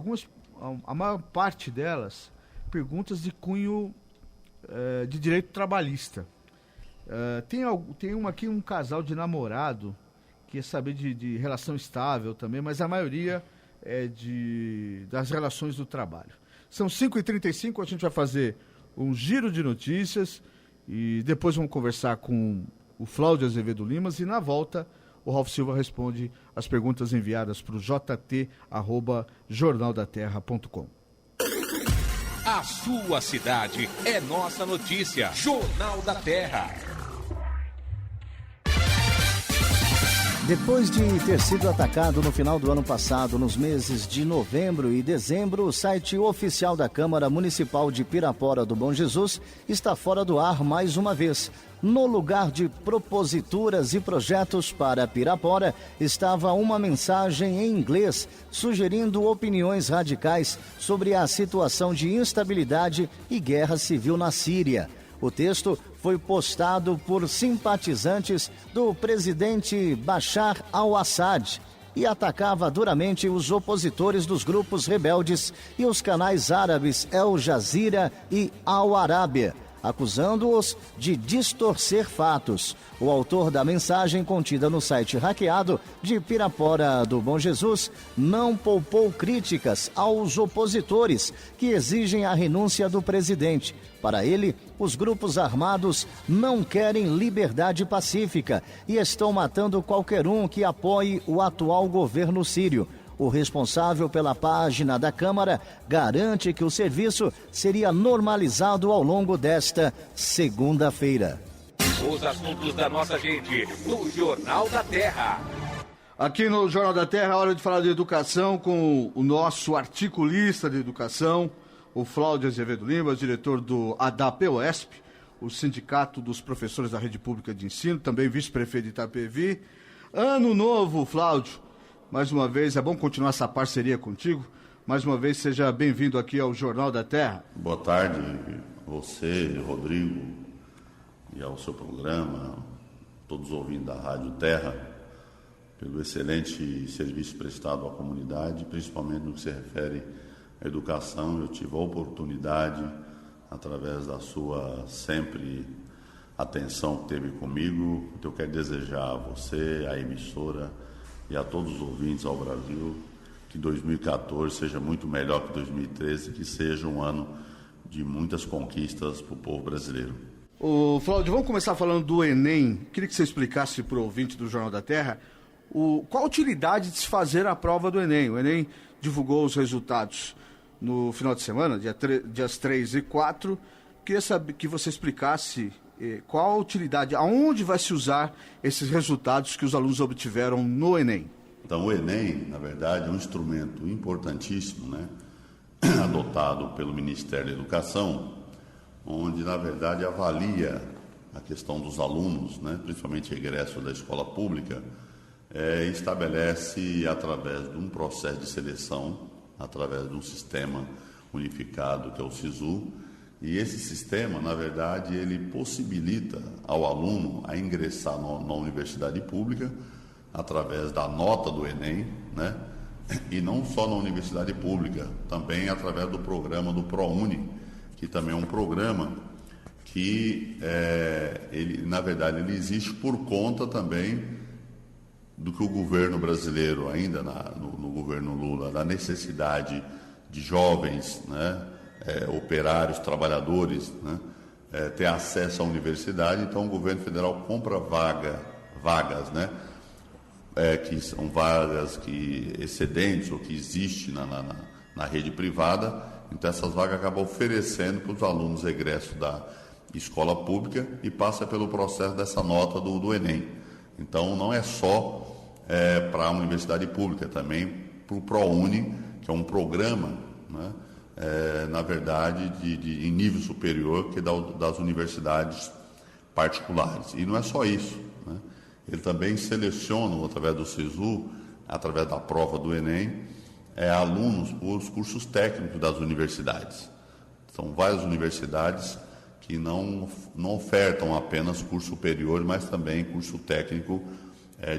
a maior parte delas, perguntas de cunho de direito trabalhista. Tem aqui um casal de namorado que quer saber de relação estável também, mas a maioria é das relações do trabalho. São 5h35, a gente vai fazer um giro de notícias e depois vamos conversar com o Flávio Azevedo Limas e na volta o Ralf Silva responde as perguntas enviadas para o jt@jornaldaterra.com. A sua cidade é nossa notícia. Jornal da Terra. Depois de ter sido atacado no final do ano passado, nos meses de novembro e dezembro, o site oficial da Câmara Municipal de Pirapora do Bom Jesus está fora do ar mais uma vez. No lugar de proposituras e projetos para Pirapora, estava uma mensagem em inglês sugerindo opiniões radicais sobre a situação de instabilidade e guerra civil na Síria. O texto foi postado por simpatizantes do presidente Bashar al-Assad e atacava duramente os opositores dos grupos rebeldes e os canais árabes El Jazeera e Al Arabiya, acusando-os de distorcer fatos. O autor da mensagem contida no site hackeado de Pirapora do Bom Jesus não poupou críticas aos opositores que exigem a renúncia do presidente. Para ele, os grupos armados não querem liberdade pacífica e estão matando qualquer um que apoie o atual governo sírio. O responsável pela página da Câmara garante que o serviço seria normalizado ao longo desta segunda-feira. Os assuntos da nossa gente no Jornal da Terra. Aqui no Jornal da Terra é hora de falar de educação com o nosso articulista de educação, o Flaudio Azevedo Lima, diretor do ADAPEOESP, o Sindicato dos Professores da Rede Pública de Ensino, também vice-prefeito de Itapevi. Ano novo, Flaudio. Mais uma vez, é bom continuar essa parceria contigo. Mais uma vez, seja bem-vindo aqui ao Jornal da Terra. Boa tarde, você, Rodrigo, e ao seu programa, todos os ouvintes da Rádio Terra, pelo excelente serviço prestado à comunidade, principalmente no que se refere à educação. Eu tive a oportunidade, através da sua sempre atenção que teve comigo, eu quero desejar a você, à emissora, e a todos os ouvintes ao Brasil, que 2014 seja muito melhor que 2013, que seja um ano de muitas conquistas para o povo brasileiro. Ô, Flaudio, vamos começar falando do Enem. Queria que você explicasse para o ouvinte do Jornal da Terra qual a utilidade de se fazer a prova do Enem. O Enem divulgou os resultados no final de semana, dias 3 e 4. Queria saber que você explicasse qual a utilidade, aonde vai se usar esses resultados que os alunos obtiveram no Enem. Então, o Enem, na verdade, é um instrumento importantíssimo, né, adotado pelo Ministério da Educação, onde, na verdade, avalia a questão dos alunos, né, principalmente egresso da escola pública, estabelece, através de um processo de seleção, através de um sistema unificado, que é o SISU. E esse sistema, na verdade, ele possibilita ao aluno a ingressar na universidade pública através da nota do Enem, né? E não só na universidade pública, também através do programa do ProUni, que também é um programa que, ele, na verdade, ele existe por conta também do que o governo brasileiro, ainda no governo Lula, da necessidade de jovens, né? Operários, trabalhadores, né, ter acesso à universidade. Então o governo federal compra vagas, né, que são vagas excedentes ou que existem na rede privada. Então essas vagas acabam oferecendo para os alunos egressos da escola pública e passa pelo processo dessa nota do Enem. Então não é só para a universidade pública, também para o ProUni, que é um programa, né, na verdade, em nível superior que das universidades particulares. E não é só isso, né? Ele também seleciona, através do SISU, através da prova do Enem, alunos para os cursos técnicos das universidades. São várias universidades que não ofertam apenas curso superior, mas também curso técnico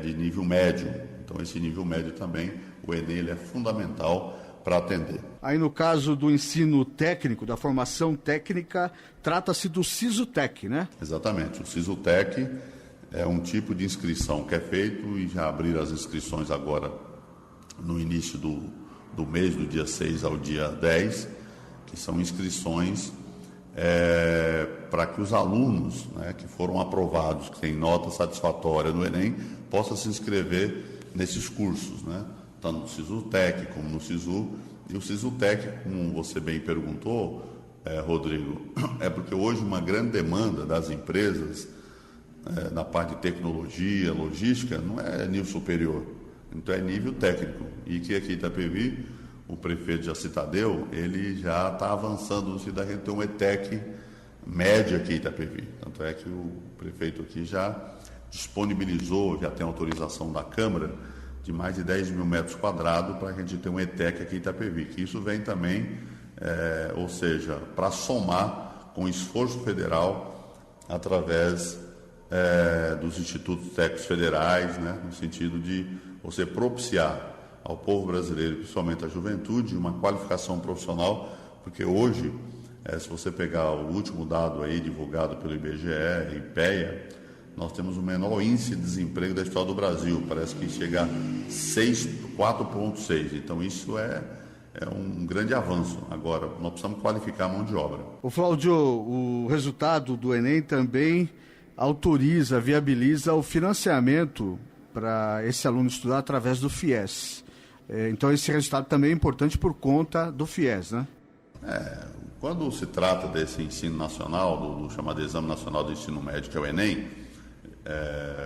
de nível médio. Então, esse nível médio também, o Enem, ele é fundamental para atender. Aí no caso do ensino técnico, da formação técnica, trata-se do SISUTEC, né? Exatamente, o SISUTEC é um tipo de inscrição que é feito e já abriram as inscrições agora no início do mês, do dia 6 ao dia 10, que são inscrições para que os alunos, né, que foram aprovados, que têm nota satisfatória no Enem, possam se inscrever nesses cursos, né? Tanto no SISUTEC como no SISU. E o SISUTEC, como você bem perguntou, Rodrigo, é porque hoje uma grande demanda das empresas na parte de tecnologia, logística, não é nível superior, então é nível técnico. E que aqui em Itapevi, o prefeito Jaci Tadeu, ele já está avançando no sentido da gente ter um ETEC médio aqui em Itapevi. Tanto é que o prefeito aqui já disponibilizou, já tem autorização da Câmara, de mais de 10 mil metros quadrados para a gente ter um ETEC aqui em Itapevi, que isso vem também, ou seja, para somar com o esforço federal através dos institutos técnicos federais, né, no sentido de você propiciar ao povo brasileiro, principalmente à juventude, uma qualificação profissional, porque hoje, se você pegar o último dado aí divulgado pelo IBGE e IPEA, nós temos o menor índice de desemprego da história do Brasil, parece que chega a 4,6. Então isso é um grande avanço. Agora, nós precisamos qualificar a mão de obra. O Cláudio, o resultado do Enem também autoriza, viabiliza o financiamento para esse aluno estudar através do FIES. Então esse resultado também é importante por conta do FIES, né? Quando se trata desse ensino nacional, do chamado Exame Nacional do Ensino Médio, que é o Enem,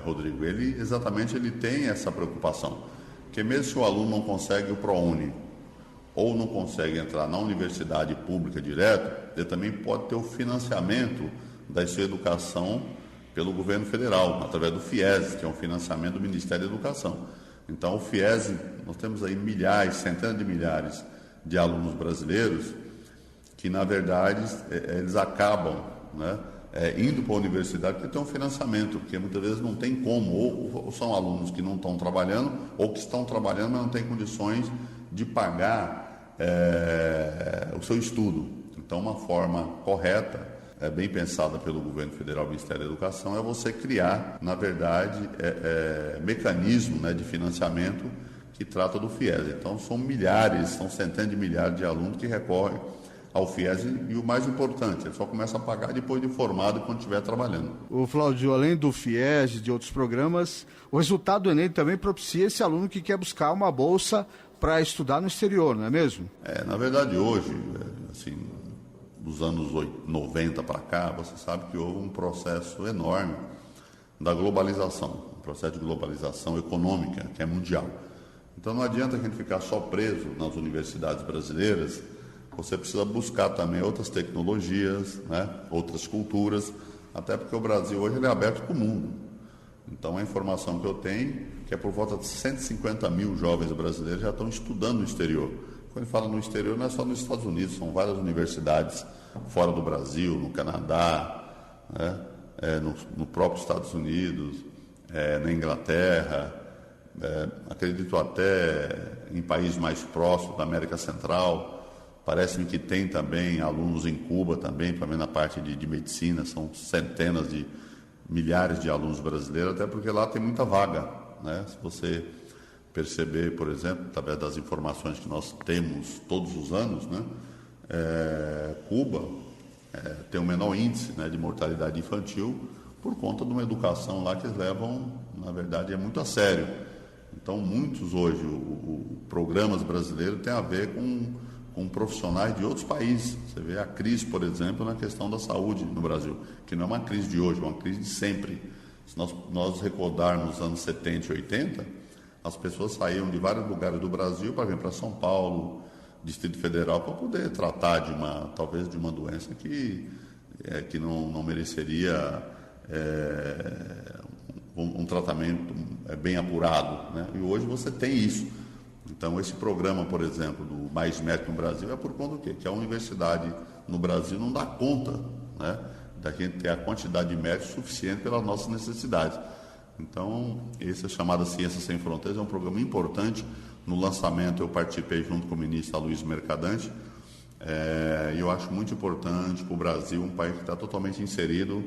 Rodrigo, ele tem essa preocupação, porque mesmo se o aluno não consegue o ProUni ou não consegue entrar na universidade pública direto, ele também pode ter o financiamento da sua educação pelo governo federal, através do FIES, que é um financiamento do Ministério da Educação. Então o FIES, nós temos aí milhares, centenas de milhares de alunos brasileiros que, na verdade, eles acabam, né, indo para a universidade porque tem um financiamento, porque muitas vezes não tem como, ou são alunos que não estão trabalhando, ou que estão trabalhando, mas não têm condições de pagar o seu estudo. Então, uma forma correta, bem pensada pelo governo federal e Ministério da Educação, é você criar, na verdade, mecanismo, né, de financiamento que trata do FIES. Então, são centenas de milhares de alunos que recorrem ao FIES, e o mais importante, ele só começa a pagar depois de formado, quando estiver trabalhando. O Cláudio, além do FIES e de outros programas, o resultado do Enem também propicia esse aluno que quer buscar uma bolsa para estudar no exterior, não é mesmo? Na verdade, hoje, assim, dos anos 90 para cá, você sabe que houve um processo enorme da globalização, um processo de globalização econômica, que é mundial. Então não adianta a gente ficar só preso nas universidades brasileiras, você precisa buscar também outras tecnologias, né, outras culturas, até porque o Brasil hoje ele é aberto para o mundo. Então a informação que eu tenho, que é por volta de 150 mil jovens brasileiros já estão estudando no exterior. Quando fala no exterior, não é só nos Estados Unidos, são várias universidades fora do Brasil, no Canadá, né, no próprio Estados Unidos, na Inglaterra, acredito até em países mais próximos da América Central. Parece-me que tem também alunos em Cuba também na parte de medicina, são centenas de milhares de alunos brasileiros, até porque lá tem muita vaga, né? Se você perceber, por exemplo, através das informações que nós temos todos os anos, né? Cuba tem o menor índice, né, de mortalidade infantil por conta de uma educação lá que eles levam, na verdade, muito a sério. Então, muitos hoje, programas brasileiros têm a ver com profissionais de outros países. Você vê a crise, por exemplo, na questão da saúde no Brasil, que não é uma crise de hoje, é uma crise de sempre. Se nós recordarmos os anos 70 e 80, as pessoas saíam de vários lugares do Brasil para vir para São Paulo, Distrito Federal, para poder tratar talvez de uma doença que não mereceria um tratamento bem apurado, né? E hoje você tem isso. Então, esse programa, por exemplo, do Mais Médico no Brasil, é por conta do quê? Que a universidade no Brasil não dá conta, né, da gente ter a quantidade de médicos suficiente pelas nossas necessidades. Então, esse chamado Ciências Sem Fronteiras é um programa importante. No lançamento, eu participei junto com o ministro Aloysio Mercadante, e eu acho muito importante para o Brasil, um país que está totalmente inserido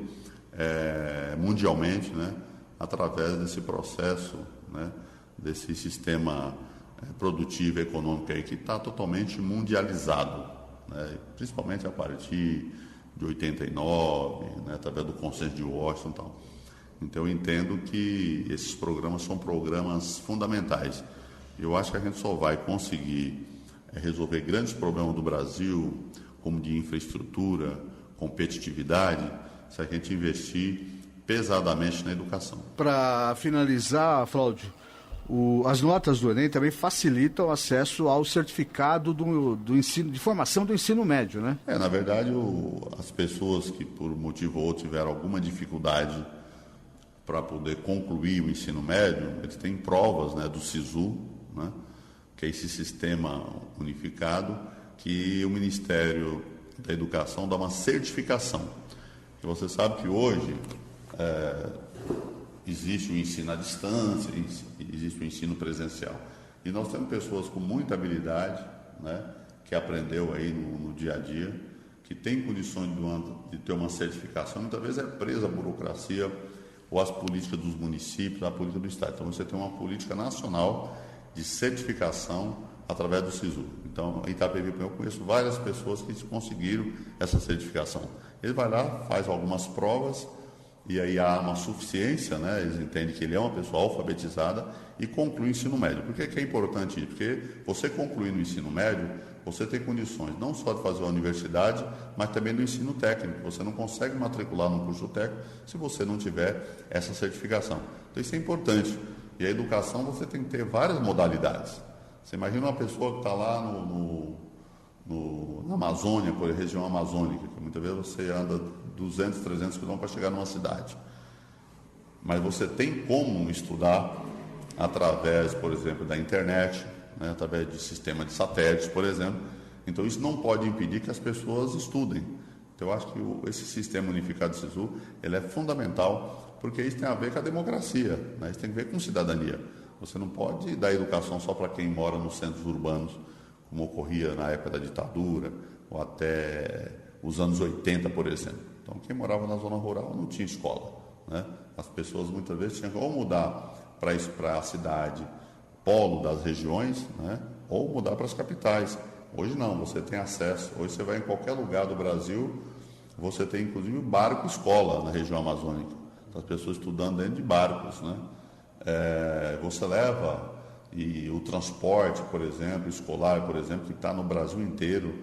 mundialmente, né, através desse processo, né, desse sistema produtivo e econômico aí, que está totalmente mundializado, né, principalmente a partir de 89, né, através do Consenso de Washington e tal. Então, eu entendo que esses programas são programas fundamentais. Eu acho que a gente só vai conseguir resolver grandes problemas do Brasil, como de infraestrutura, competitividade, se a gente investir pesadamente na educação. Para finalizar, Cláudio, as notas do Enem também facilitam o acesso ao certificado do ensino, de formação do ensino médio, né? Na verdade, as pessoas que por motivo ou outro tiveram alguma dificuldade para poder concluir o ensino médio, eles têm provas, né, do SISU, né, que é esse sistema unificado que o Ministério da Educação dá uma certificação. E você sabe que hoje, existe o ensino à distância, existe o ensino presencial. E nós temos pessoas com muita habilidade, né, que aprendeu aí no dia a dia, que tem condições de ter uma certificação, muitas vezes é presa a burocracia ou as políticas dos municípios, a política do Estado. Então você tem uma política nacional de certificação através do SISU. Então, em Itapevi, eu conheço várias pessoas que conseguiram essa certificação. Ele vai lá, faz algumas provas, e aí há uma suficiência, né? Eles entendem que ele é uma pessoa alfabetizada e conclui o ensino médio. Por que é importante isso? Porque você concluindo o ensino médio, você tem condições não só de fazer a universidade, mas também do ensino técnico. Você não consegue matricular num curso técnico se você não tiver essa certificação. Então isso é importante. E a educação você tem que ter várias modalidades. Você imagina uma pessoa que está lá na Amazônia, por exemplo, região amazônica, que muitas vezes você anda 200, 300 quilômetros para chegar numa cidade. Mas você tem como estudar através, por exemplo, da internet, né, através de sistema de satélites, por exemplo. Então, isso não pode impedir que as pessoas estudem. Então, eu acho que esse sistema unificado de SISU, ele é fundamental, porque isso tem a ver com a democracia, né? Isso tem a ver com cidadania. Você não pode dar educação só para quem mora nos centros urbanos, como ocorria na época da ditadura, ou até os anos 80, por exemplo. Então, quem morava na zona rural não tinha escola, né? As pessoas muitas vezes tinham que ou mudar para a cidade polo das regiões, né? Ou mudar para as capitais. Hoje não, você tem acesso. Hoje você vai em qualquer lugar do Brasil, você tem inclusive barco-escola na região amazônica. As pessoas estudando dentro de barcos, né? Você leva e o transporte, por exemplo, escolar, por exemplo, que está no Brasil inteiro,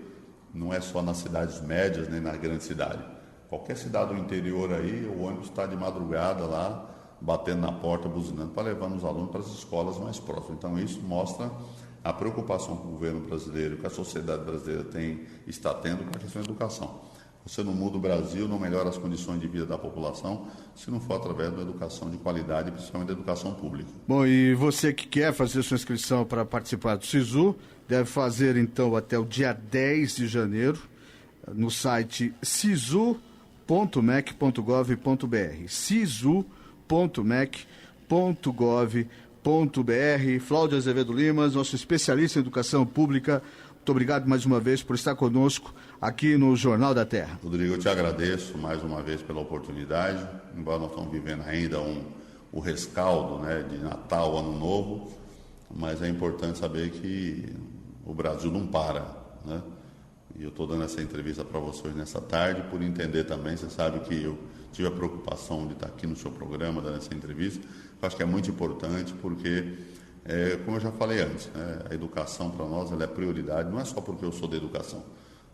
não é só nas cidades médias nem na grande cidade. Qualquer cidade do interior aí, o ônibus está de madrugada lá, batendo na porta, buzinando, para levar os alunos para as escolas mais próximas. Então isso mostra a preocupação que o governo brasileiro, que a sociedade brasileira está tendo com a questão da educação. Você não muda o Brasil, não melhora as condições de vida da população, se não for através da educação de qualidade, principalmente da educação pública. Bom, e você que quer fazer sua inscrição para participar do SISU, deve fazer então até o dia 10 de janeiro, no site sisu.mec.gov.br, sisu.mec.gov.br. Flávio Azevedo Limas, nosso especialista em educação pública, muito obrigado mais uma vez por estar conosco aqui no Jornal da Terra. Rodrigo, eu te agradeço mais uma vez pela oportunidade, embora nós estamos vivendo ainda o rescaldo, né, de Natal, Ano Novo, mas é importante saber que o Brasil não para, né? E eu estou dando essa entrevista para vocês nessa tarde, por entender também, você sabe que eu tive a preocupação de estar aqui no seu programa, dando essa entrevista. Eu acho que é muito importante porque, como eu já falei antes, né, a educação para nós ela é prioridade, não é só porque eu sou da educação.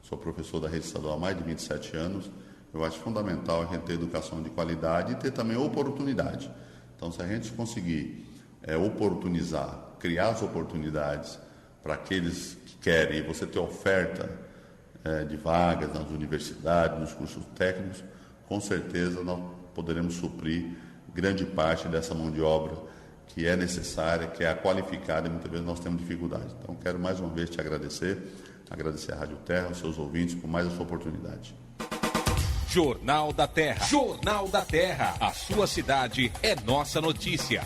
Sou professor da rede estadual há mais de 27 anos. Eu acho fundamental a gente ter educação de qualidade e ter também oportunidade. Então, se a gente conseguir oportunizar, criar as oportunidades para aqueles que querem, e você ter oferta de vagas nas universidades, nos cursos técnicos, com certeza nós poderemos suprir grande parte dessa mão de obra que é necessária, que é a qualificada, e muitas vezes nós temos dificuldade. Então, quero mais uma vez te agradecer à Rádio Terra, aos seus ouvintes, por mais essa oportunidade. Jornal da Terra. Jornal da Terra. A sua cidade é nossa notícia.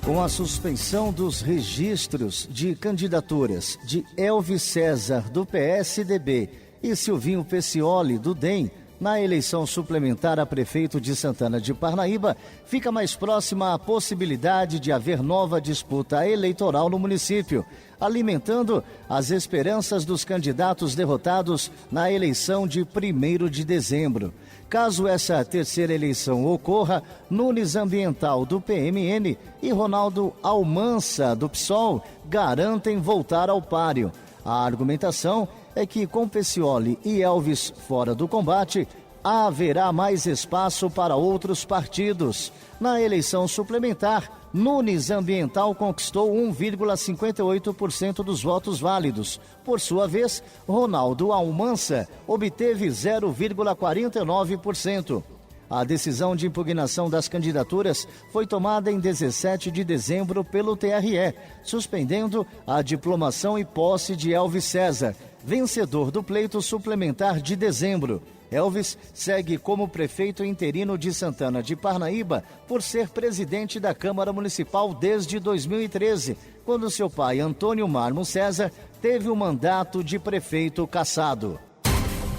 Com a suspensão dos registros de candidaturas de Elvis César, do PSDB, e Silvinho Peccioli, do DEM, na eleição suplementar a prefeito de Santana de Parnaíba, fica mais próxima a possibilidade de haver nova disputa eleitoral no município, alimentando as esperanças dos candidatos derrotados na eleição de 1º de dezembro. Caso essa terceira eleição ocorra, Nunes Ambiental, do PMN, e Ronaldo Almansa, do PSOL, garantem voltar ao páreo. A argumentação é que com Peccioli e Elvis fora do combate, haverá mais espaço para outros partidos. Na eleição suplementar, Nunes Ambiental conquistou 1,58% dos votos válidos. Por sua vez, Ronaldo Almansa obteve 0,49%. A decisão de impugnação das candidaturas foi tomada em 17 de dezembro pelo TRE, suspendendo a diplomação e posse de Elvis César. vencedor do pleito suplementar de dezembro. Elvis segue como prefeito interino de Santana de Parnaíba por ser presidente da Câmara Municipal desde 2013, quando seu pai, Antônio Marmo César, teve o mandato de prefeito cassado.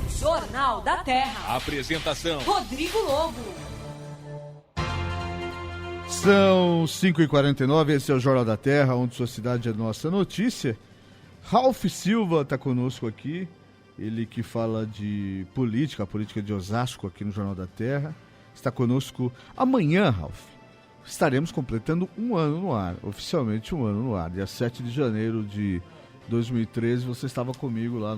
Jornal da Terra. Apresentação: Rodrigo Lobo. São 5h49, esse é o Jornal da Terra, onde sua cidade é nossa notícia. Ralph Silva está conosco aqui, ele que fala de política, a política de Osasco aqui no Jornal da Terra. Está conosco amanhã, Ralph. Estaremos completando um ano no ar, oficialmente um ano no ar. Dia 7 de janeiro de 2013, você estava comigo lá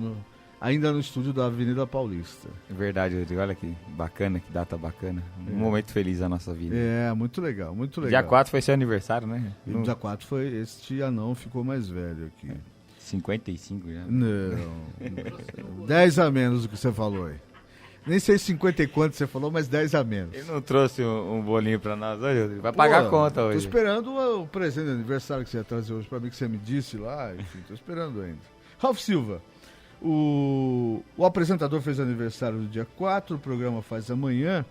ainda no estúdio da Avenida Paulista. É verdade, Rodrigo. Olha que bacana, que data bacana. Um momento feliz da nossa vida. É, muito legal, muito legal. Dia 4 foi seu aniversário, né? E dia 4 foi, este anão ficou mais velho aqui. 55 já. Não, 10 a menos do que você falou aí. Nem sei 50 e quanto você falou, mas 10 a menos. Ele não trouxe um bolinho pra nós hoje, Rodrigo? Vai pagar a conta hoje. Tô esperando o presente de aniversário que você ia trazer hoje pra mim, que você me disse lá, enfim, tô esperando ainda. Ralph Silva. O apresentador fez aniversário no dia 4, o programa faz amanhã,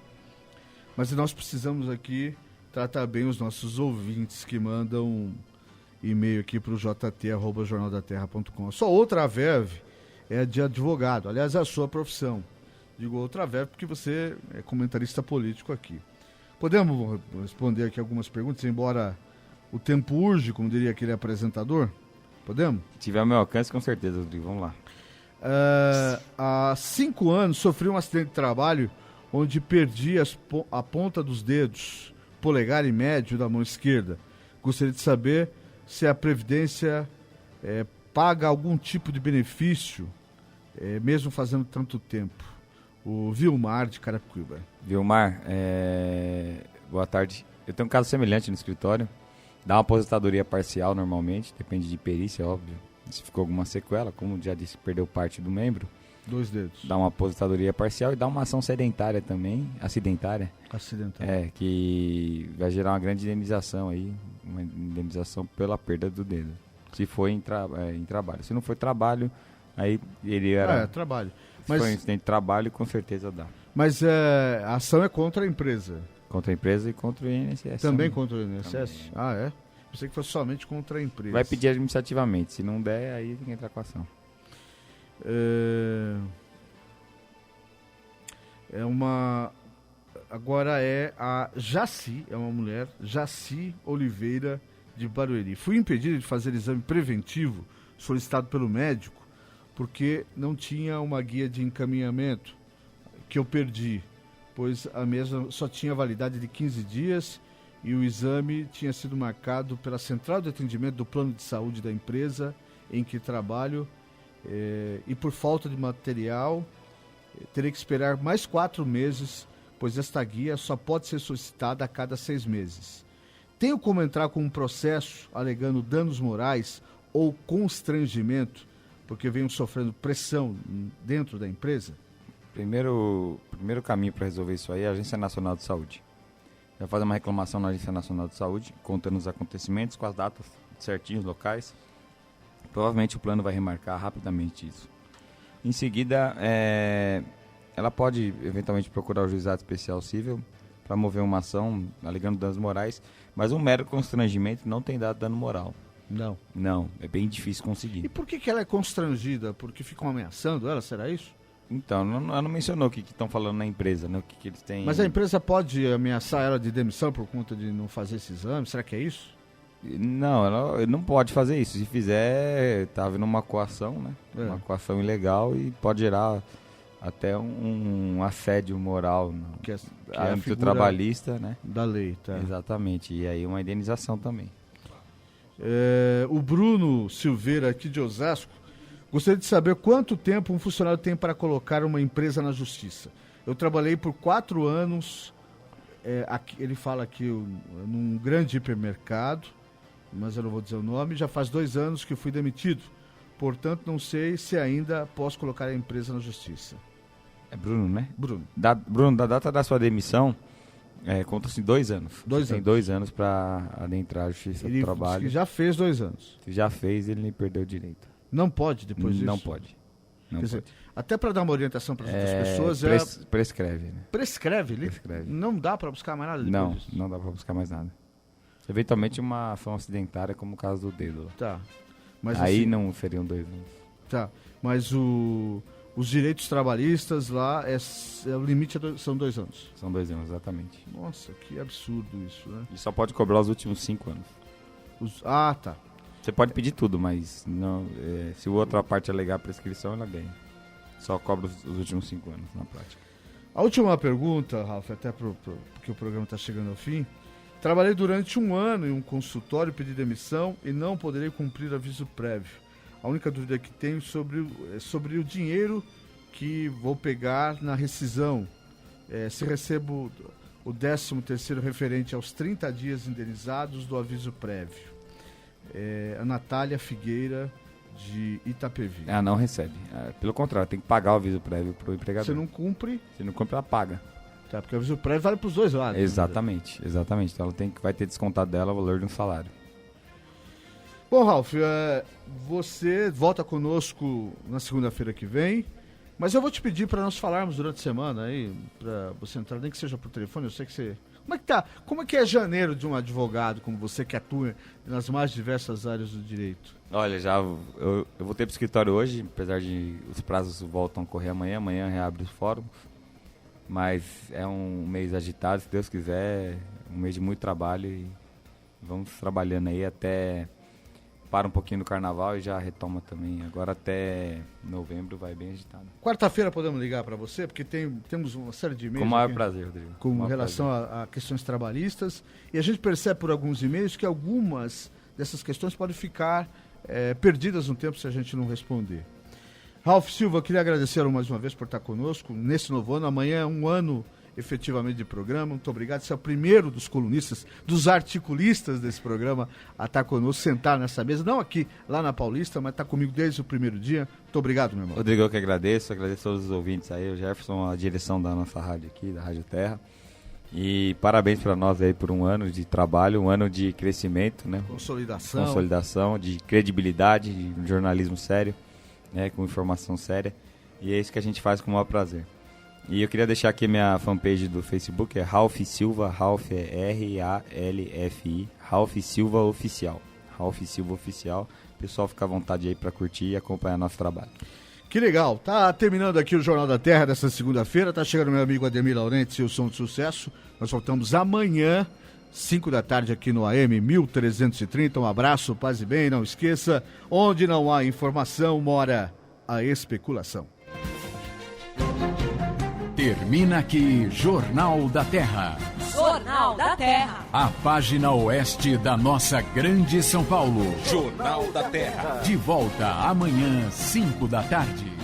mas nós precisamos aqui tratar bem os nossos ouvintes que mandam e-mail aqui para o jt@jornaldaterra.com. Só outra verve é de advogado, aliás, é a sua profissão. Digo outra verve porque você é comentarista político aqui. Podemos responder aqui algumas perguntas, embora o tempo urge, como diria aquele apresentador? Podemos? Se tiver ao meu alcance, com certeza, Rodrigo. Vamos lá. Há 5 anos sofri um acidente de trabalho onde perdi a ponta dos dedos, polegar e médio da mão esquerda. Gostaria de saber se a Previdência paga algum tipo de benefício, mesmo fazendo tanto tempo. O Vilmar de Carapicuíba. Vilmar, boa tarde. Eu tenho um caso semelhante no escritório. Dá uma aposentadoria parcial normalmente, depende de perícia, óbvio. Se ficou alguma sequela, como já disse, perdeu parte do membro. 2 dedos. Dá uma aposentadoria parcial e dá uma ação sedentária também, acidentária. Que vai gerar uma grande indenização aí, uma indenização pela perda do dedo. Se for em trabalho. Se não for trabalho, aí ele era... trabalho. Se for em incidente de trabalho, com certeza dá. Mas a ação é contra a empresa? Contra a empresa e contra o INSS. Também contra o INSS? Também. Ah, é? Pensei que fosse somente contra a empresa. Vai pedir administrativamente. Se não der, aí tem que entrar com a ação. Agora é a Jaci, é uma mulher, Jaci Oliveira de Barueri. Fui impedida de fazer exame preventivo solicitado pelo médico porque não tinha uma guia de encaminhamento que eu perdi, pois a mesma só tinha validade de 15 dias e o exame tinha sido marcado pela central de atendimento do plano de saúde da empresa em que trabalho e por falta de material terei que esperar mais 4 meses, pois esta guia só pode ser solicitada a cada 6 meses. Tenho como entrar com um processo alegando danos morais ou constrangimento porque venho sofrendo pressão dentro da empresa? Primeiro caminho para resolver isso aí é a Agência Nacional de Saúde. Vai fazer uma reclamação na Agência Nacional de Saúde, contando os acontecimentos, com as datas certinhos, locais. Provavelmente o plano vai remarcar rapidamente isso. Em seguida, ela pode eventualmente procurar o juizado especial civil para mover uma ação alegando danos morais, mas um mero constrangimento não tem dado dano moral. Não. Não, é bem difícil conseguir. E por que ela é constrangida? Porque ficam ameaçando ela, será isso? Então, ela não mencionou o que estão falando na empresa, né? O que eles têm... Mas a empresa pode ameaçar ela de demissão por conta de não fazer esse exame? Será que é isso? Não, ela não pode fazer isso. Se fizer, tá havendo uma coação, né? Uma coação ilegal e pode gerar até um assédio moral no âmbito trabalhista, né? Da lei, tá. Exatamente. E aí uma indenização também. O Bruno Silveira, aqui de Osasco, gostaria de saber quanto tempo um funcionário tem para colocar uma empresa na justiça. Eu trabalhei por 4 anos, ele fala aqui, num grande hipermercado, mas eu não vou dizer o nome, já faz 2 anos que fui demitido. Portanto, não sei se ainda posso colocar a empresa na justiça. É Bruno, né? Bruno. Bruno, da data da sua demissão, conta-se 2 anos. 2 anos. Tem 2 anos para adentrar a justiça do trabalho. Ele já fez 2 anos. Se já fez, ele nem perdeu o direito. Não pode depois disso? Não pode. Não Quer dizer, até para dar uma orientação para as outras pessoas... Prescreve. Né? Prescreve? Prescreve. Não dá para buscar mais nada depois disso? Não dá para buscar mais nada. Eventualmente uma ação acidentária, como o caso do dedo. Tá. Mas, aí assim, não seriam 2 anos. Tá, mas os direitos trabalhistas lá, o limite são 2 anos. São 2 anos, exatamente. Nossa, que absurdo isso, né? E só pode cobrar os últimos 5 anos. Tá. Você pode pedir tudo, mas não, se a outra parte alegar a prescrição, ela ganha. Só cobra os últimos 5 anos na prática. A última pergunta, Ralf, até porque o programa está chegando ao fim. Trabalhei durante 1 ano em um consultório, pedi demissão e não poderei cumprir aviso prévio. A única dúvida que tenho é sobre o dinheiro que vou pegar na rescisão. Se recebo o 13º referente aos 30 dias indenizados do aviso prévio. A Natália Figueira, de Itapevi. Ela não recebe. Pelo contrário, tem que pagar o aviso prévio para o empregador. Você não cumpre? Se não cumpre, ela paga. Tá, porque o aviso prévio vale para os dois lados. Exatamente. Então ela vai ter descontado dela o valor de um salário. Bom, Ralf, você volta conosco na segunda-feira que vem, mas eu vou te pedir para nós falarmos durante a semana aí, para você entrar, nem que seja por telefone, eu sei que você... Como é que é janeiro de um advogado como você que atua nas mais diversas áreas do direito? Olha, eu voltei para o escritório hoje, apesar de os prazos voltam a correr amanhã reabre os fóruns, mas é um mês agitado, se Deus quiser, um mês de muito trabalho e vamos trabalhando aí até... Para um pouquinho no carnaval e já retoma também. Agora até novembro vai bem agitado. Quarta-feira podemos ligar para você, porque temos uma série de e-mails. Com o maior prazer, Rodrigo. Com relação a questões trabalhistas. E a gente percebe por alguns e-mails que algumas dessas questões podem ficar perdidas no tempo se a gente não responder. Ralf Silva, eu queria agradecer mais uma vez por estar conosco nesse novo ano. Amanhã é 1 ano efetivamente de programa. Muito obrigado. Você é o primeiro dos colunistas, dos articulistas desse programa a estar conosco, sentar nessa mesa, não aqui, lá na Paulista, mas está comigo desde o primeiro dia. Muito obrigado, meu irmão. Rodrigo, eu que agradeço a todos os ouvintes aí, o Jefferson, a direção da nossa rádio aqui, da Rádio Terra. E parabéns para nós aí por 1 ano de trabalho, 1 ano de crescimento, né? Consolidação, de credibilidade, de um jornalismo sério, né? Com informação séria. E é isso que a gente faz com o maior prazer. E eu queria deixar aqui minha fanpage do Facebook, é Ralf Silva, Ralf é R-A-L-F-I, Ralf Silva Oficial. Ralf Silva Oficial. O pessoal fica à vontade aí para curtir e acompanhar nosso trabalho. Que legal. Tá terminando aqui o Jornal da Terra dessa segunda-feira. Tá chegando meu amigo Ademir Laurenti e o Som de Sucesso. Nós voltamos amanhã, 5 da tarde aqui no AM 1330. Um abraço, paz e bem. Não esqueça, onde não há informação, mora a especulação. Termina aqui Jornal da Terra. Jornal da Terra. A página oeste da nossa grande São Paulo. Jornal da Terra. De volta amanhã, 5 da tarde.